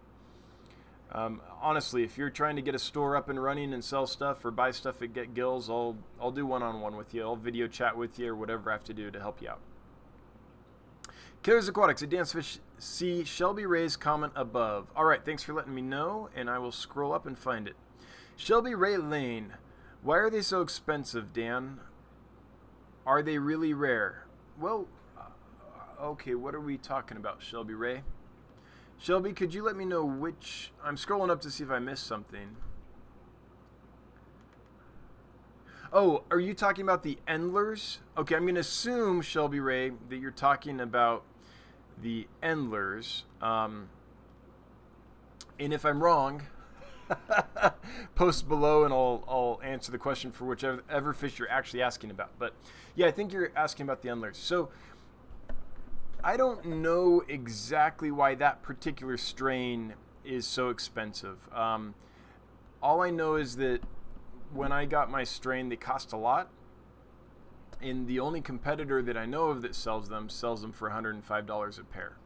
Honestly, if you're trying to get a store up and running and sell stuff or buy stuff at Get Gills, I'll do one-on-one with you. I'll video chat with you or whatever I have to do to help you out. Killers Aquatics at Dansfish, see Shelby Ray's comment above. All right, thanks for letting me know, and I will scroll up and find it. Shelby Ray Lane, why are they so expensive, Dan? Are they really rare? Well, okay, what are we talking about, Shelby Ray? Shelby, could you let me know which... I'm scrolling up to see if I missed something. Oh, are you talking about the Endlers? Okay, I'm going to assume, Shelby Ray, that you're talking about the Endlers. And if I'm wrong, post below and I'll answer the question for whichever fish you're actually asking about. But yeah, I think you're asking about the Endlers. So I don't know exactly why that particular strain is so expensive. All I know is that when I got my strain, they cost a lot. And the only competitor that I know of that sells them for $105 a pair.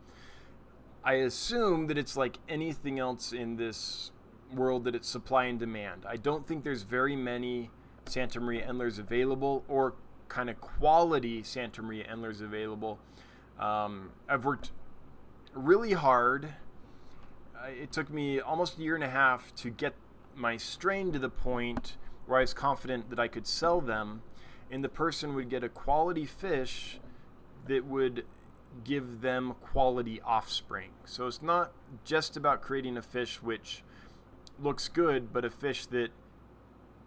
I assume that it's like anything else in this world, that it's supply and demand. I don't think there's very many Santa Maria Endlers available, or kind of quality Santa Maria Endlers available. I've worked really hard. It took me almost a year and a half to get my strain to the point where I was confident that I could sell them, and the person would get a quality fish that would give them quality offspring. So it's not just about creating a fish which looks good, but a fish that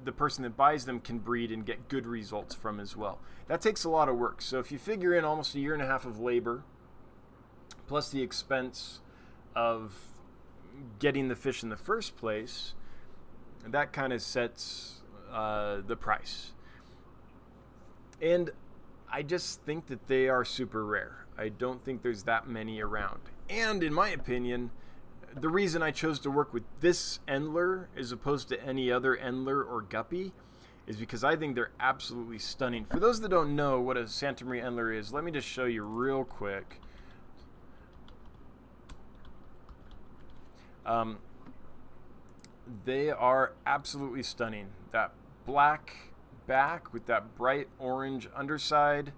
the person that buys them can breed and get good results from as well. That takes a lot of work. So if you figure in almost a year and a half of labor, plus the expense of getting the fish in the first place, that kind of sets the price. And I just think that they are super rare. I don't think there's that many around. And in my opinion, the reason I chose to work with this Endler as opposed to any other Endler or guppy is because I think they're absolutely stunning. For those that don't know what a Santa Maria Endler is, let me just show you real quick. They are absolutely stunning. That black back with that bright orange underside.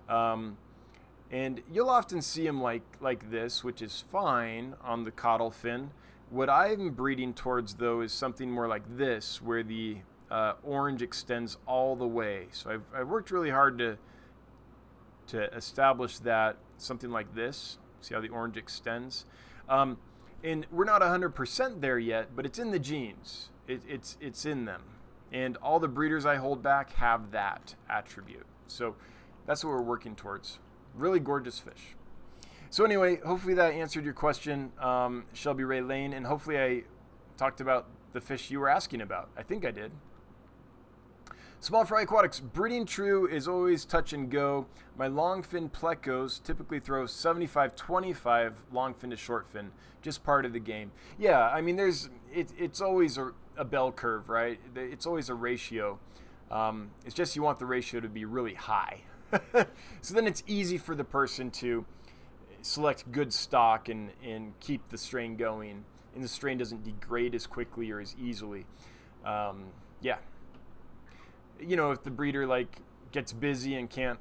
And you'll often see them like this, which is fine on the caudal fin. What I'm breeding towards, though, is something more like this, where the orange extends all the way. So I've worked really hard to establish that, something like this. See how the orange extends? And we're not 100% there yet, but it's in the genes. It's in them. And all the breeders I hold back have that attribute. So that's what we're working towards. Really gorgeous fish. So anyway, hopefully that answered your question, Shelby Ray Lane, and hopefully I talked about the fish you were asking about. I think I did. Small Fry Aquatics. Breeding true is always touch and go. My longfin plecos typically throw 75-25 longfin to shortfin. Just part of the game. Yeah, I mean, it's always a bell curve, right? It's always a ratio. It's just you want the ratio to be really high. So then it's easy for the person to select good stock and keep the strain going. And the strain doesn't degrade as quickly or as easily. Yeah. You know, if the breeder like gets busy and can't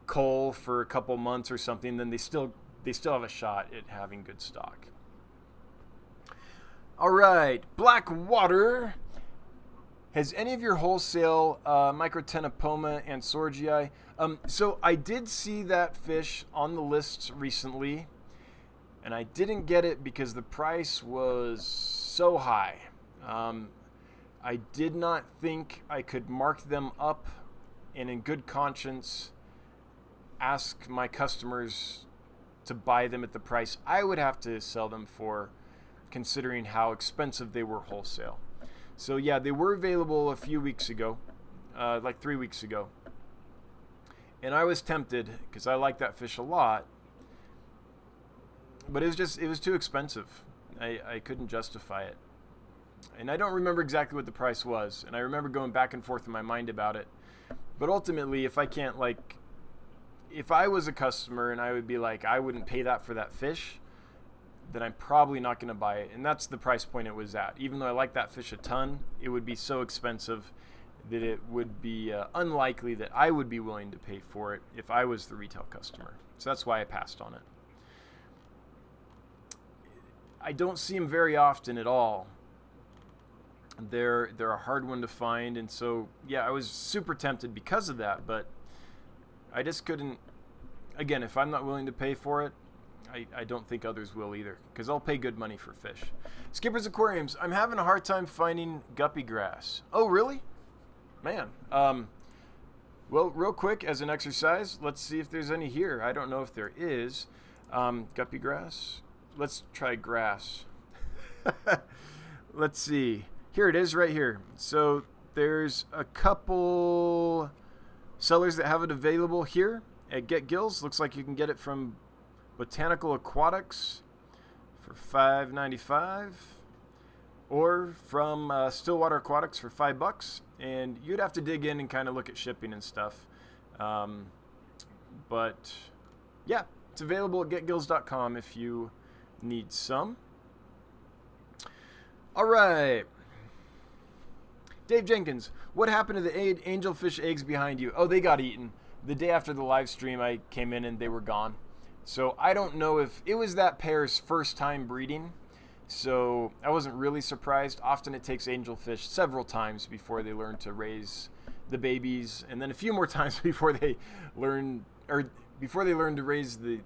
cull for a couple months or something, then they still have a shot at having good stock. All right, Blackwater. Has any of your wholesale Microtenopoma and Sorgii? So I did see that fish on the lists recently, and I didn't get it because the price was so high. I did not think I could mark them up and in good conscience ask my customers to buy them at the price I would have to sell them for, considering how expensive they were wholesale. So yeah, they were available a few weeks ago, like 3 weeks ago. And I was tempted because I like that fish a lot, but it was too expensive. I couldn't justify it. And I don't remember exactly what the price was. And I remember going back and forth in my mind about it. But ultimately, if I was a customer and I would be like, I wouldn't pay that for that fish, then I'm probably not going to buy it. And that's the price point it was at. Even though I like that fish a ton, it would be so expensive that it would be unlikely that I would be willing to pay for it if I was the retail customer. So that's why I passed on it. I don't see them very often at all. They're a hard one to find, and so yeah, I was super tempted because of that, but I just couldn't. Again, if I'm not willing to pay for it, I don't think others will either, because I'll pay good money for fish. Skipper's Aquariums. I'm having a hard time finding guppy grass. Oh, really? Man. Well, real quick, as an exercise, let's see if there's any here. I don't know if there is. Guppy grass. Let's try grass. Let's see. Here it is right here. So there's a couple sellers that have it available here at Get Gills. Looks like you can get it from Botanical Aquatics for $5.95 or from Stillwater Aquatics for $5. And you'd have to dig in and kind of look at shipping and stuff. But yeah, it's available at getgills.com if you need some. All right. Dave Jenkins, what happened to the angelfish eggs behind you? Oh, they got eaten. The day after the live stream, I came in and they were gone. So I don't know if it was that pair's first time breeding. So I wasn't really surprised. Often it takes angelfish several times before they learn to raise the babies, and then a few more times before they learn to raise the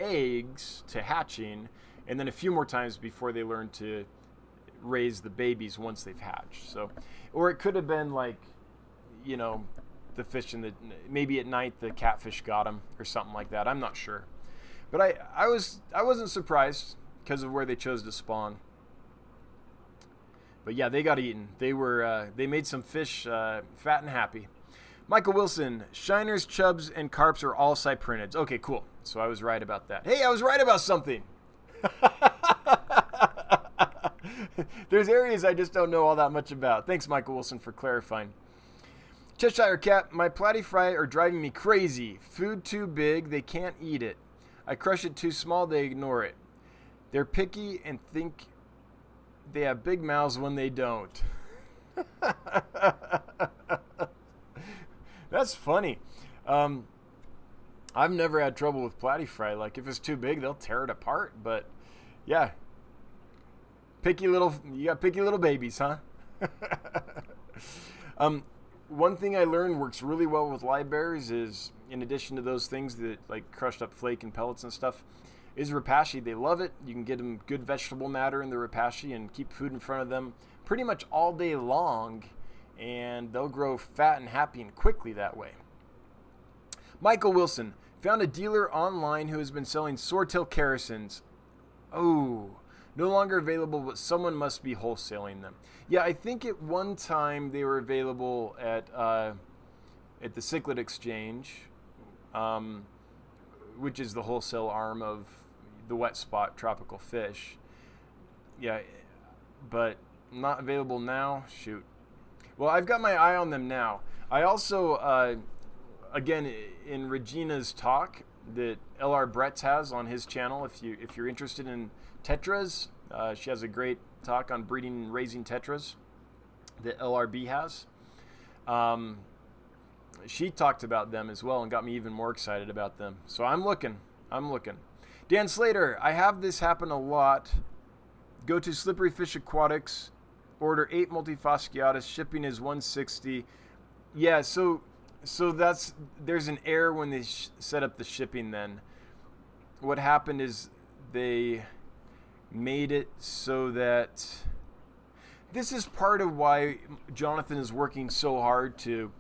eggs to hatching, and then a few more times before they learn to raise the babies once they've hatched. So, or it could have been like, you know, the fish maybe at night the catfish got them or something like that. I'm not sure, but I wasn't surprised because of where they chose to spawn. But yeah, they got eaten. They made some fish fat and happy. Michael Wilson, shiners, chubs, and carps are all cyprinids. Okay, cool. So I was right about that. Hey, I was right about something. There's areas I just don't know all that much about. Thanks, Michael Wilson, for clarifying. Cheshire Cat, my platyfry are driving me crazy. Food too big, they can't eat it. I crush it too small, they ignore it. They're picky and think they have big mouths when they don't. That's funny. I've never had trouble with platyfry. Like, if it's too big, they'll tear it apart. But yeah, you got picky little babies, huh? One thing I learned works really well with live bears is, in addition to those things that like crushed up flake and pellets and stuff, is Repashy. They love it. You can get them good vegetable matter in the Repashy and keep food in front of them pretty much all day long, and they'll grow fat and happy and quickly that way. Michael Wilson found a dealer online who has been selling swordtail characins. Oh, no longer available, but someone must be wholesaling them. Yeah, I think at one time they were available at the Cichlid Exchange, which is the wholesale arm of the wet spot tropical fish. Yeah, but not available now. Shoot. Well, I've got my eye on them now. I also, again, in Regina's talk that LR Bretz has on his channel, if you're interested in tetras, she has a great talk on breeding and raising tetras that LRB has. She talked about them as well and got me even more excited about them. So I'm looking. Dan Slater, I have this happen a lot. Go to Slippery Fish Aquatics, order 8 multifasciatus, shipping is $160. Yeah, so there's an error when they set up the shipping then. What happened is they made it so that this is part of why Jonathan is working so hard to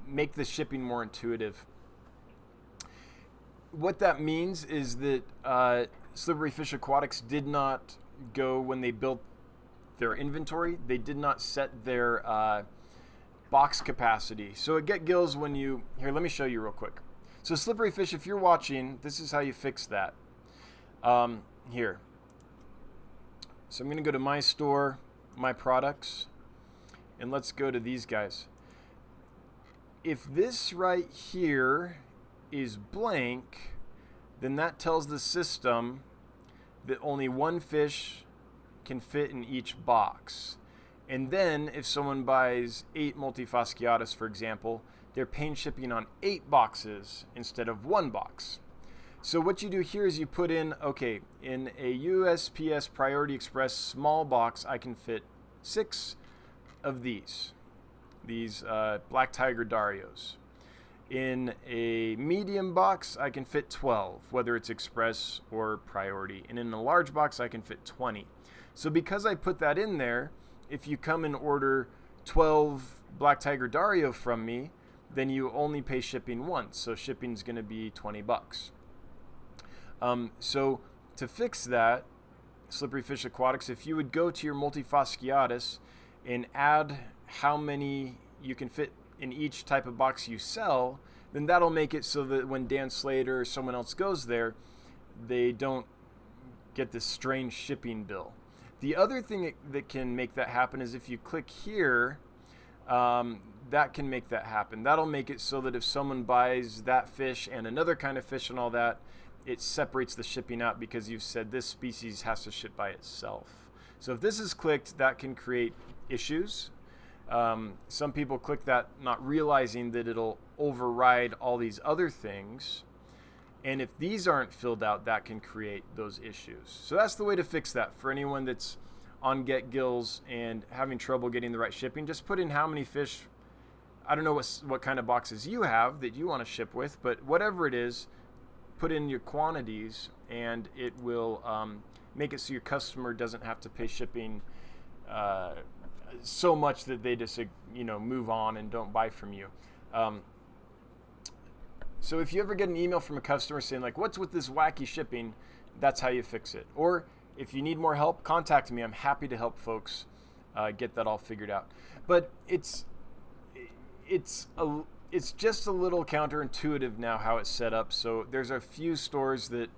make the shipping more intuitive. What that means is that Slippery Fish Aquatics did not go, when they built their inventory, they did not set their box capacity. So at Get Gills, when you, here, let me show you real quick. So Slippery Fish, if you're watching, this is how you fix that. Here. So I'm going to go to my store, my products, and let's go to these guys. If this right here is blank, then that tells the system that only one fish can fit in each box. And then if someone buys 8 multifasciatus, for example, they're paying shipping on 8 boxes instead of 1 box. So what you do here is you put in, okay, in a USPS Priority Express small box, I can fit 6 of these Black Tiger Darios. In a medium box, I can fit 12, whether it's express or priority. And in a large box, I can fit 20. So because I put that in there, if you come and order 12 Black Tiger Dario from me, then you only pay shipping once. So shipping's going to be $20. So to fix that, Slippery Fish Aquatics, if you would go to your multifasciatus and add how many you can fit in each type of box you sell, then that'll make it so that when Dan Slater or someone else goes there, they don't get this strange shipping bill. The other thing that can make that happen is if you click here, that can make that happen. That'll make it so that if someone buys that fish and another kind of fish and all that, it separates the shipping out because you've said this species has to ship by itself. So if this is clicked, that can create issues. Some people click that not realizing that it'll override all these other things. And if these aren't filled out, that can create those issues. So that's the way to fix that. For anyone that's on Get Gills and having trouble getting the right shipping, just put in how many fish. I don't know what kind of boxes you have that you want to ship with, but whatever it is, put in your quantities and it will make it so your customer doesn't have to pay shipping so much that they just move on and don't buy from you. So if you ever get an email from a customer saying like, what's with this wacky shipping, that's how you fix it. Or if you need more help, contact me. I'm happy to help folks get that all figured out. But it's just a little counterintuitive now how it's set up. So there's a few stores that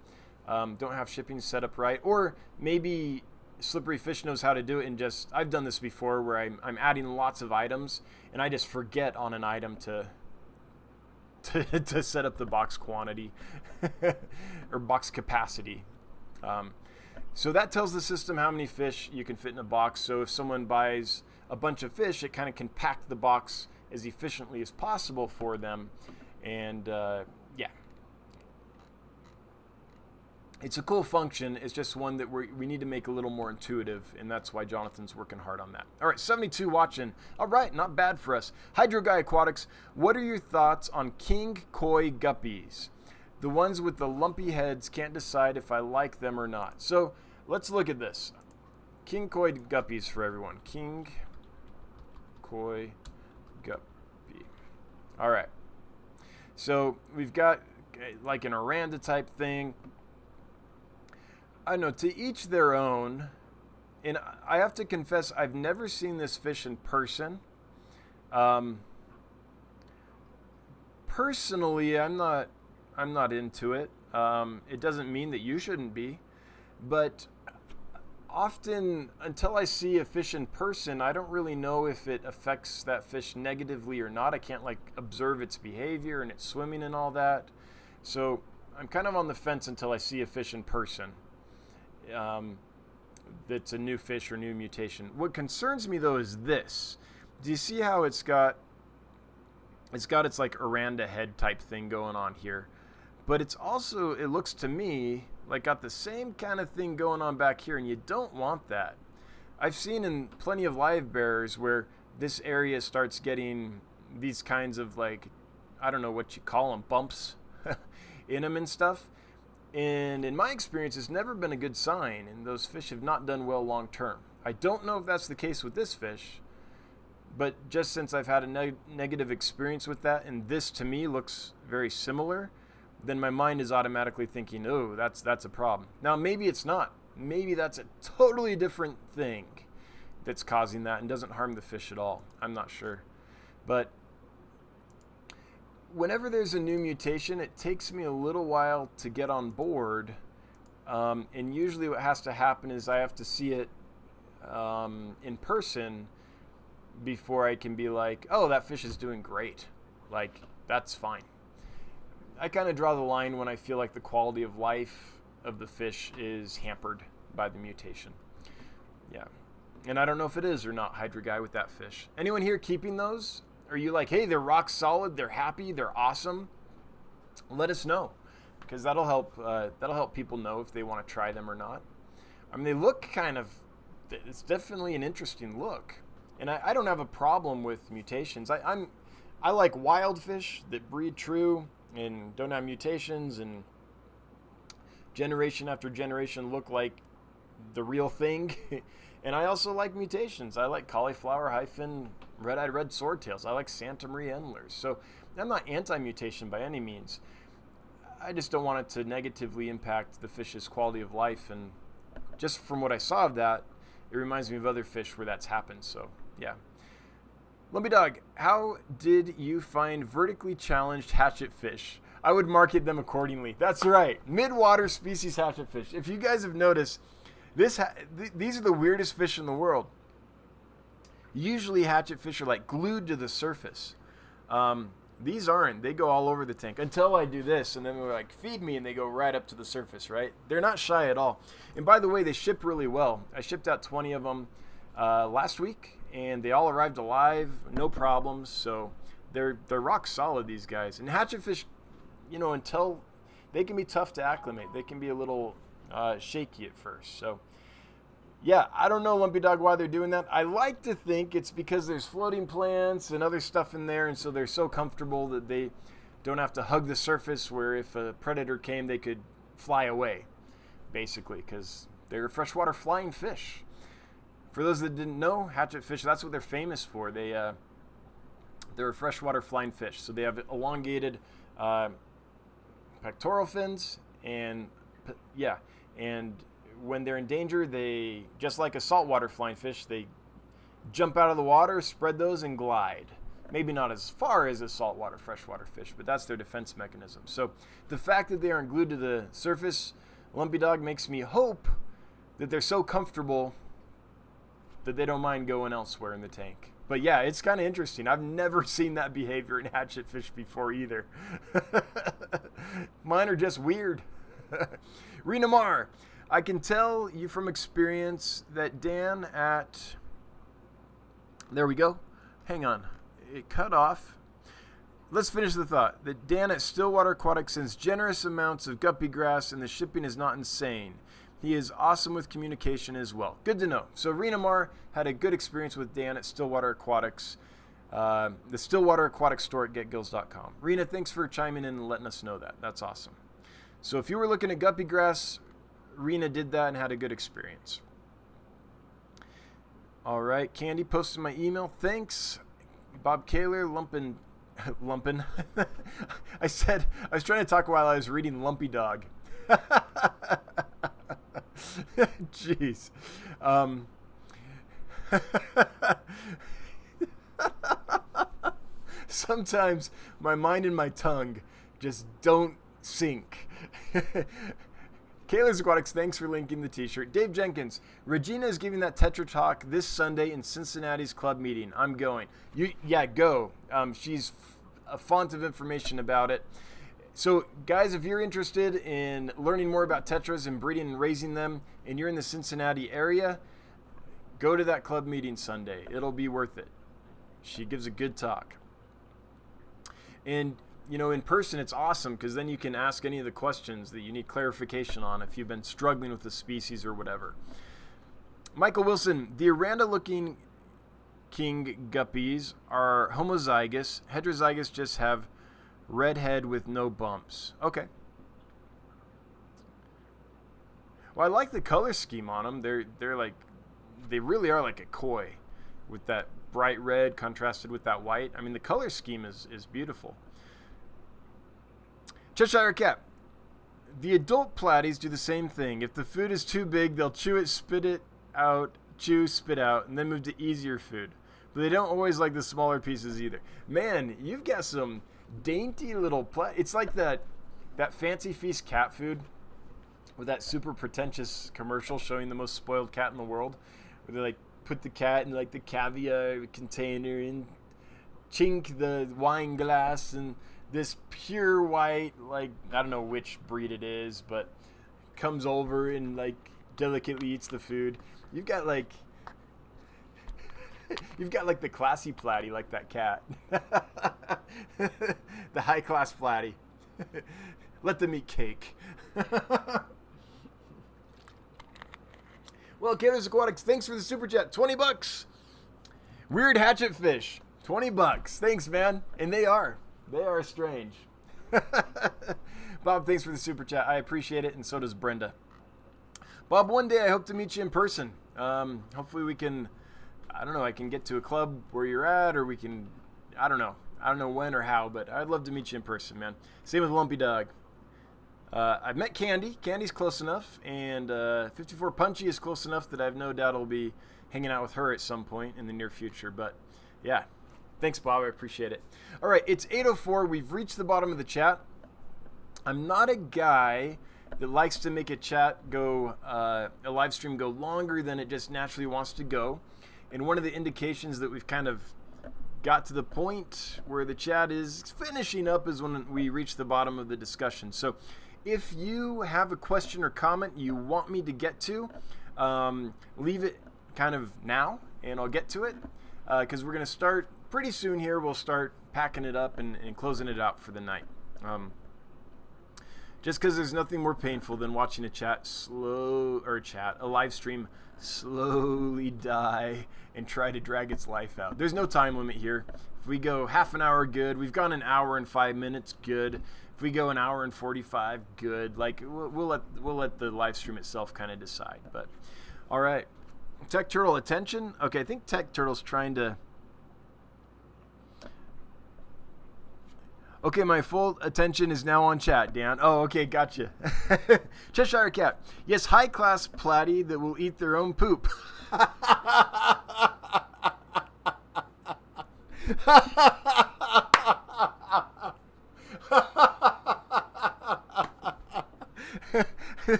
don't have shipping set up right, or maybe Slippery Fish knows how to do it and just, I've done this before where I'm adding lots of items and I just forget on an item to set up the box quantity or box capacity. So that tells the system how many fish you can fit in a box. So if someone buys a bunch of fish, it kind of can pack the box as efficiently as possible for them. And yeah, it's a cool function. It's just one that we need to make a little more intuitive, and that's why Jonathan's working hard on that. All right, 72 watching. All right, not bad for us. Hydro Guy Aquatics, what are your thoughts on king koi guppies? The ones with the lumpy heads, can't decide if I like them or not. So let's look at this. king koi guppies for everyone. King koi guppy. All right. So we've got like an Aranda type thing. I know, to each their own. And I have to confess, I've never seen this fish in person. Personally, I'm not into it. It doesn't mean that you shouldn't be, but often until I see a fish in person, I don't really know if it affects that fish negatively or not. I can't like observe its behavior and its swimming and all that. So I'm kind of on the fence until I see a fish in person. That's a new fish or new mutation. What concerns me though is this. Do you see how it's got its like Aranda head type thing going on here? But it's also, it looks to me like got the same kind of thing going on back here, and you don't want that. I've seen in plenty of live bearers where this area starts getting these kinds of like, I don't know what you call them, bumps in them and stuff. And in my experience, it's never been a good sign, and those fish have not done well long term. I don't know if that's the case with this fish, but just since I've had a negative experience with that, and this to me looks very similar, then my mind is automatically thinking, oh, that's a problem. Now, maybe it's not. Maybe that's a totally different thing that's causing that and doesn't harm the fish at all. I'm not sure. But whenever there's a new mutation, it takes me a little while to get on board. And usually what has to happen is I have to see it in person before I can be like, oh, that fish is doing great. Like, that's fine. I kind of draw the line when I feel like the quality of life of the fish is hampered by the mutation. Yeah. And I don't know if it is or not, Hydra Guy, with that fish. Anyone here keeping those? Are you like, hey, they're rock solid, they're happy, they're awesome? Let us know, because that'll help people know if they want to try them or not. I mean, they look it's definitely an interesting look. And I don't have a problem with mutations. I like wild fish that breed true and don't have mutations and generation after generation look like the real thing. And I also like mutations. I like cauliflower hyphen red-eyed red swordtails. I like Santa Maria endlers. So I'm not anti-mutation by any means. I just don't want it to negatively impact the fish's quality of life. And just from what I saw of that, it reminds me of other fish where that's happened. So yeah. Lumpy Dog, how did you find vertically challenged hatchet fish? I would market them accordingly. That's right. Mid-water species hatchet fish. If you guys have noticed, these are the weirdest fish in the world. Usually hatchet fish are like glued to the surface. These aren't. They go all over the tank until I do this, and then they're like, feed me, and they go right up to the surface, right? They're not shy at all. And by the way, they ship really well. I shipped out 20 of them last week, and they all arrived alive, no problems. So they're rock solid, these guys. And hatchet fish, until they can be tough to acclimate. They can be a little shaky at first. So yeah, I don't know, Lumpy Dog, why they're doing that. I like to think it's because there's floating plants and other stuff in there, and so they're so comfortable that they don't have to hug the surface, where if a predator came, they could fly away, basically, because they're freshwater flying fish. For those that didn't know, hatchet fish, that's what they're famous for. They're a freshwater flying fish. So they have elongated pectoral fins, and when they're in danger, they, just like a saltwater flying fish, they jump out of the water, spread those, and glide. Maybe not as far as a saltwater freshwater fish, but that's their defense mechanism. So the fact that they aren't glued to the surface, Lumpy Dog, makes me hope that they're so comfortable that they don't mind going elsewhere in the tank. But yeah, it's kind of interesting. I've never seen that behavior in hatchet fish before either. Mine are just weird. Rena Mar, I can tell you from experience that Dan at... There we go. Hang on. It cut off. Let's finish the thought. That Dan at Stillwater Aquatics sends generous amounts of guppy grass, and the shipping is not insane. He is awesome with communication as well. Good to know. So Rena Mar had a good experience with Dan at Stillwater Aquatics, the Stillwater Aquatic store at getgills.com. Rena, thanks for chiming in and letting us know that. That's awesome. So if you were looking at guppy grass, Rena did that and had a good experience. All right, Candy posted my email. Thanks, Bob Kaler, Lumpin. I was trying to talk while I was reading Lumpy Dog. Jeez. Sometimes my mind and my tongue just don't sync. Kayla's Aquatics, thanks for linking the t-shirt. Dave Jenkins, Regina is giving that Tetra Talk this Sunday in Cincinnati's club meeting. I'm going. Yeah, go. She's a font of information about it. So, guys, if you're interested in learning more about tetras and breeding and raising them, and you're in the Cincinnati area, go to that club meeting Sunday. It'll be worth it. She gives a good talk. And you know, in person, it's awesome because then you can ask any of the questions that you need clarification on if you've been struggling with the species or whatever. Michael Wilson, the Aranda-looking king guppies are homozygous. Heterozygous just have red head with no bumps. Okay. Well, I like the color scheme on them. They're like, they really are like a koi with that bright red contrasted with that white. I mean, the color scheme is beautiful. Cheshire Cat. The adult platies do the same thing. If the food is too big, they'll chew it, spit it out, chew, spit out, and then move to easier food. But they don't always like the smaller pieces either. Man, you've got some dainty little it's like that Fancy Feast cat food with that super pretentious commercial showing the most spoiled cat in the world, where they like put the cat in like the caviar container and chink the wine glass, and this pure white, like, I don't know which breed it is, but comes over and like delicately eats the food. You've got like the classy platy, like that cat. The high class platy. Let them eat cake. Well, Kayla's Aquatics, thanks for the super chat. $20. Weird hatchet fish. $20. Thanks, man. And they are strange. Bob, thanks for the super chat. I appreciate it, and so does Brenda. Bob, one day I hope to meet you in person. Hopefully we can, I don't know, I can get to a club where you're at, or we can, I don't know when or how, but I'd love to meet you in person, man. Same with Lumpy Dog. I've met Candy. Candy's close enough, and 54 Punchy is close enough that I have no doubt I'll be hanging out with her at some point in the near future. But yeah, thanks, Bob. I appreciate it. All right, it's 8:04. We've reached the bottom of the chat. I'm not a guy that likes to make a chat go, a live stream go longer than it just naturally wants to go. And one of the indications that we've kind of got to the point where the chat is finishing up is when we reach the bottom of the discussion. So if you have a question or comment you want me to get to, leave it kind of now, and I'll get to it, because we're going to start pretty soon here. We'll start packing it up and closing it out for the night. Just because there's nothing more painful than watching a live stream slowly die and try to drag its life out. There's no time limit here. If we go half an hour, good. We've gone an hour and 5 minutes, good. If we go an hour and 45, good. Like, we'll let the live stream itself kind of decide. But all right, Tech Turtle attention. Okay, I think Tech Turtle's trying to. Okay, my full attention is now on chat, Dan. Oh, okay, gotcha. Cheshire Cat. Yes, high-class platy that will eat their own poop.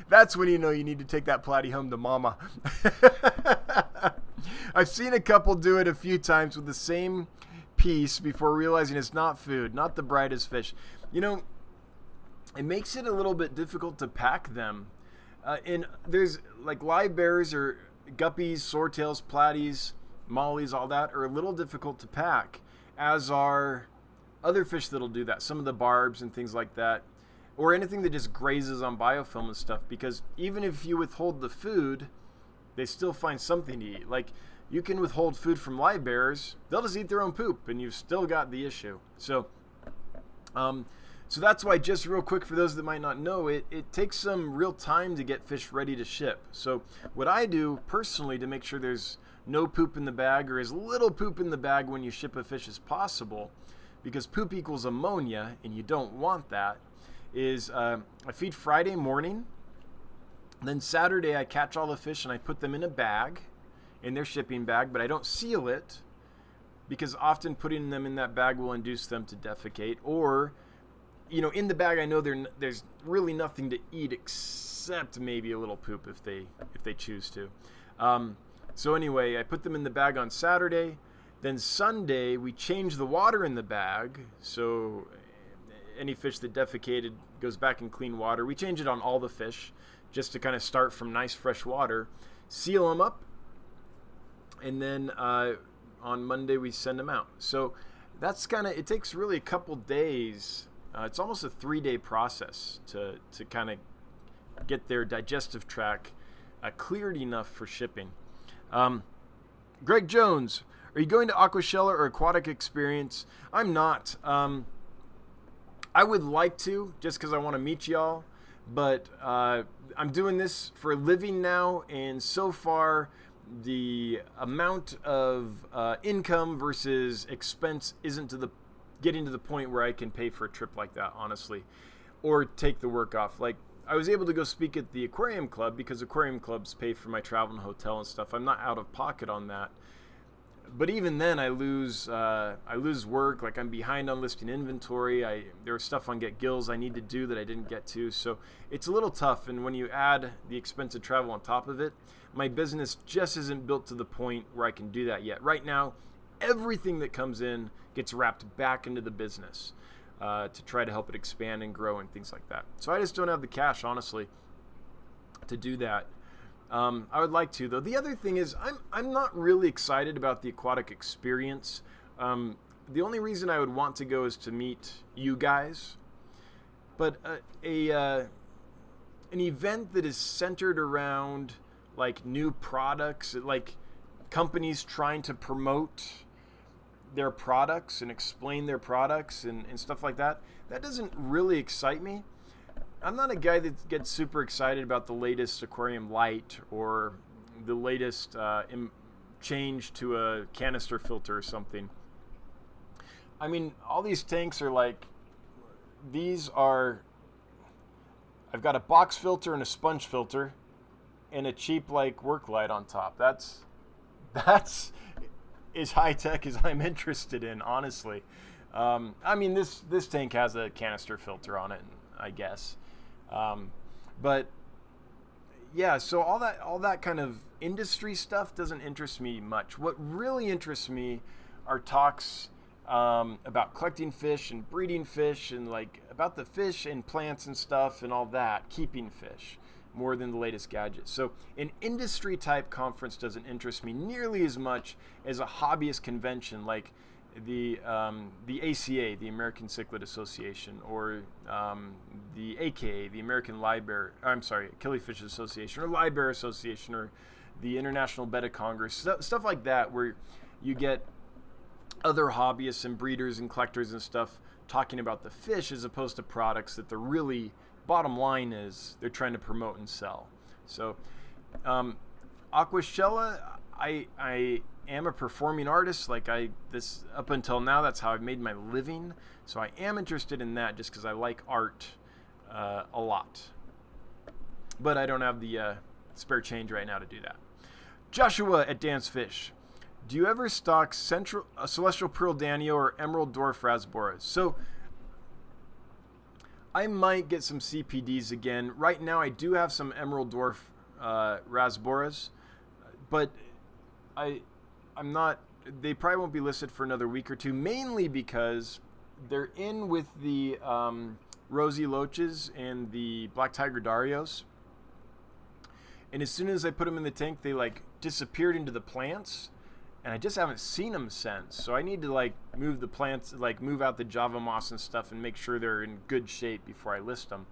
That's when you know you need to take that platy home to mama. I've seen a couple do it a few times with the same piece before realizing it's not food, not the brightest fish. You know, it makes it a little bit difficult to pack them. And there's like live bears or guppies, swordtails, platies, mollies, all that are a little difficult to pack, as are other fish that'll do that. Some of the barbs and things like that, or anything that just grazes on biofilm and stuff, because even if you withhold the food, they still find something to eat. Like, you can withhold food from live bears, they'll just eat their own poop, and you've still got the issue. So So that's why, just real quick for those that might not know, it takes some real time to get fish ready to ship. So what I do personally to make sure there's no poop in the bag, or as little poop in the bag when you ship a fish as possible, because poop equals ammonia and you don't want that, is I feed Friday morning, then Saturday I catch all the fish and I put them in a bag, in their shipping bag, but I don't seal it because often putting them in that bag will induce them to defecate, or in the bag I know there's really nothing to eat except maybe a little poop if they choose to. So anyway, I put them in the bag on Saturday. Then Sunday, we change the water in the bag. So any fish that defecated goes back in clean water. We change it on all the fish just to kind of start from nice fresh water. Seal them up. And then on Monday, we send them out. So that's it takes really a couple days. It's almost a 3-day process to kind of get their digestive tract cleared enough for shipping. Greg Jones, are you going to Aquashella or Aquatic Experience? I'm not. I would like to, just because I want to meet y'all, but I'm doing this for a living now, and so far the amount of income versus expense isn't getting to the point where I can pay for a trip like that, honestly, or take the work off. Like, I was able to go speak at the Aquarium Club because Aquarium Clubs pay for my travel and hotel and stuff. I'm not out of pocket on that. But even then, I lose work. Like, I'm behind on listing inventory. There was stuff on Get Gills I need to do that I didn't get to. So it's a little tough. And when you add the expensive travel on top of it, my business just isn't built to the point where I can do that yet. Right now, everything that comes in gets wrapped back into the business to try to help it expand and grow and things like that. So I just don't have the cash, honestly, to do that. I would like to, though. The other thing is I'm not really excited about the Aquatic Experience. The only reason I would want to go is to meet you guys. But an event that is centered around like new products, like companies trying to promote their products and explain their products and stuff like that, that doesn't really excite me. I'm not a guy that gets super excited about the latest aquarium light or the latest change to a canister filter or something. I mean, all these tanks are like, I've got a box filter and a sponge filter and a cheap like work light on top. That's as high tech as I'm interested in, honestly. I mean, this tank has a canister filter on it, I guess. But yeah, so all that kind of industry stuff doesn't interest me much. What really interests me are talks about collecting fish and breeding fish and like about the fish and plants and stuff and all that, keeping fish more than the latest gadgets. So an industry type conference doesn't interest me nearly as much as a hobbyist convention like the ACA, the American Cichlid Association, or the AKA, the American Killifish Association, or Livebearer Association, or the International Betta Congress, stuff like that, where you get other hobbyists and breeders and collectors and stuff talking about the fish as opposed to products that the really bottom line is they're trying to promote and sell. So Aquashella, I am a performing artist. Like up until now, that's how I've made my living. So I am interested in that just because I like art a lot. But I don't have the spare change right now to do that. Joshua at Dance Fish. Do you ever stock Celestial Pearl Danio or Emerald Dwarf Rasboras? So I might get some CPDs again. Right now I do have some Emerald Dwarf Rasboras, but I'm not, they probably won't be listed for another week or two, mainly because they're in with the Rosy Loaches and the Black Tiger Darios. And as soon as I put them in the tank, they like disappeared into the plants, and I just haven't seen them since. So I need to like move the plants, like move out the Java moss and stuff and make sure they're in good shape before I list them.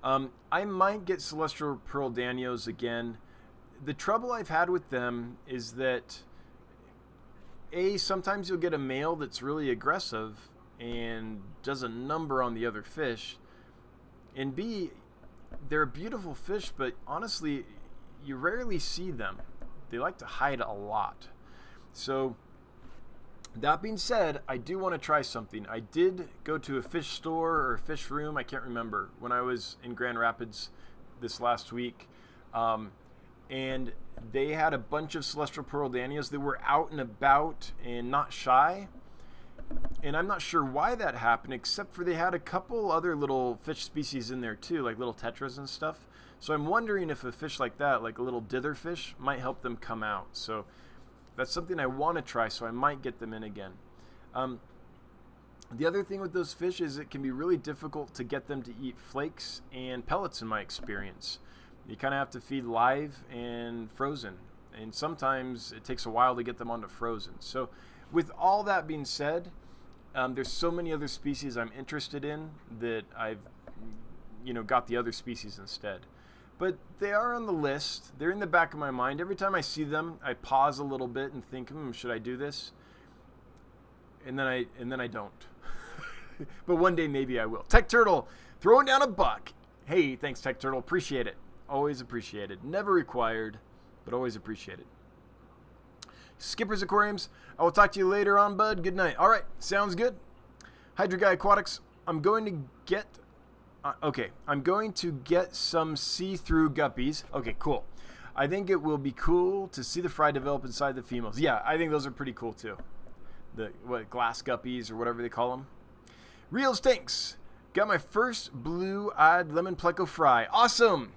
I might get Celestial Pearl Danios again. The trouble I've had with them is that sometimes you'll get a male that's really aggressive and does a number on the other fish. And B, they're beautiful fish, but honestly, you rarely see them. They like to hide a lot. So that being said, I do want to try something. I did go to a fish store or a fish room, I can't remember, when I was in Grand Rapids this last week. And they had a bunch of celestial pearl danios that were out and about and not shy. And I'm not sure why that happened, except for they had a couple other little fish species in there too, like little tetras and stuff. So I'm wondering if a fish like that, like a little dither fish, might help them come out. So that's something I want to try, so I might get them in again. The other thing with those fish is it can be really difficult to get them to eat flakes and pellets in my experience. You kind of have to feed live and frozen, and sometimes it takes a while to get them onto frozen. So with all that being said, there's so many other species I'm interested in that I've got the other species instead. But they are on the list. They're in the back of my mind. Every time I see them, I pause a little bit and think, should I do this? And then I don't. But one day maybe I will. Tech Turtle, throwing down a buck. Hey, thanks Tech Turtle. Appreciate it. Always appreciated. Never required, but always appreciated. Skipper's Aquariums, I will talk to you later on, bud. Good night. All right, sounds good. Hydro Guy Aquatics, I'm going to get some see-through guppies. Okay, cool. I think it will be cool to see the fry develop inside the females. Yeah, I think those are pretty cool too. The glass guppies or whatever they call them. Real Stinks. Got my first blue-eyed lemon pleco fry. Awesome.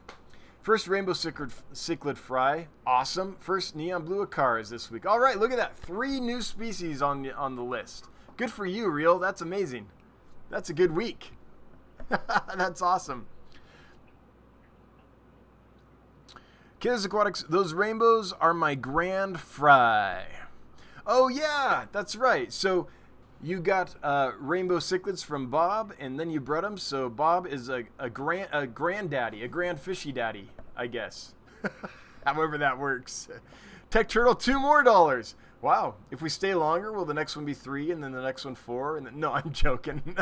First rainbow cichlid fry. Awesome. First neon blue acars this week. All right, look at that. 3 new species on the list. Good for you, Real. That's amazing. That's a good week. That's awesome. Kids Aquatics, those rainbows are my grand fry. Oh yeah, that's right. So you got rainbow cichlids from Bob, and then you bred them. So Bob is a granddaddy, a grand fishy daddy, I guess. However that works. Tech Turtle, $2 more. Wow. If we stay longer, will the next one be 3 and then the next one 4? And then, no, I'm joking.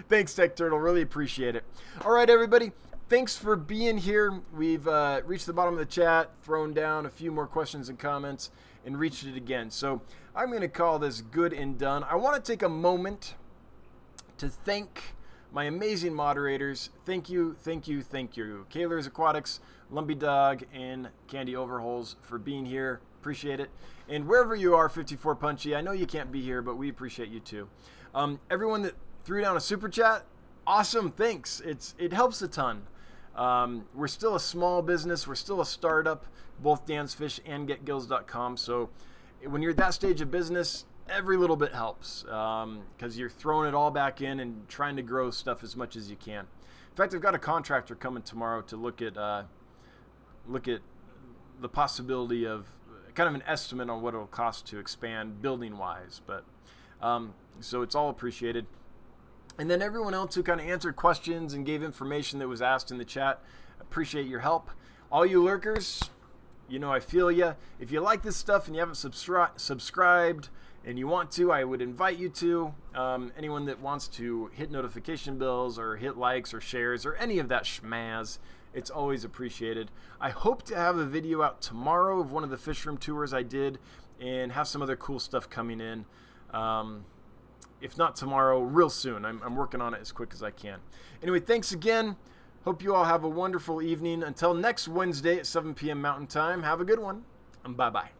Thanks, Tech Turtle. Really appreciate it. All right, everybody. Thanks for being here. We've reached the bottom of the chat, thrown down a few more questions and comments, and reached it again. So I'm going to call this good and done. I want to take a moment to thank my amazing moderators. Thank you, thank you, thank you. Kaylor's Aquatics, Lumpy Dog, and Candy Overholes for being here. Appreciate it. And wherever you are, 54 Punchy, I know you can't be here, but we appreciate you too. Everyone that threw down a super chat, awesome, thanks. It helps a ton. We're still a small business. We're still a startup, both Dan's Fish and GetGills.com. So when you're at that stage of business, every little bit helps because you're throwing it all back in and trying to grow stuff as much as you can. In fact, I've got a contractor coming tomorrow to look at the possibility of kind of an estimate on what it'll cost to expand building-wise. But so it's all appreciated. And then everyone else who kind of answered questions and gave information that was asked in the chat, appreciate your help. All you lurkers, I feel you. If you like this stuff and you haven't subscribed and you want to, I would invite you to. Anyone that wants to hit notification bells or hit likes or shares or any of that schmazz, it's always appreciated. I hope to have a video out tomorrow of one of the fish room tours I did and have some other cool stuff coming in. If not tomorrow, real soon. I'm working on it as quick as I can. Anyway, thanks again. Hope you all have a wonderful evening. Until next Wednesday at 7 p.m. Mountain Time, have a good one. Bye-bye.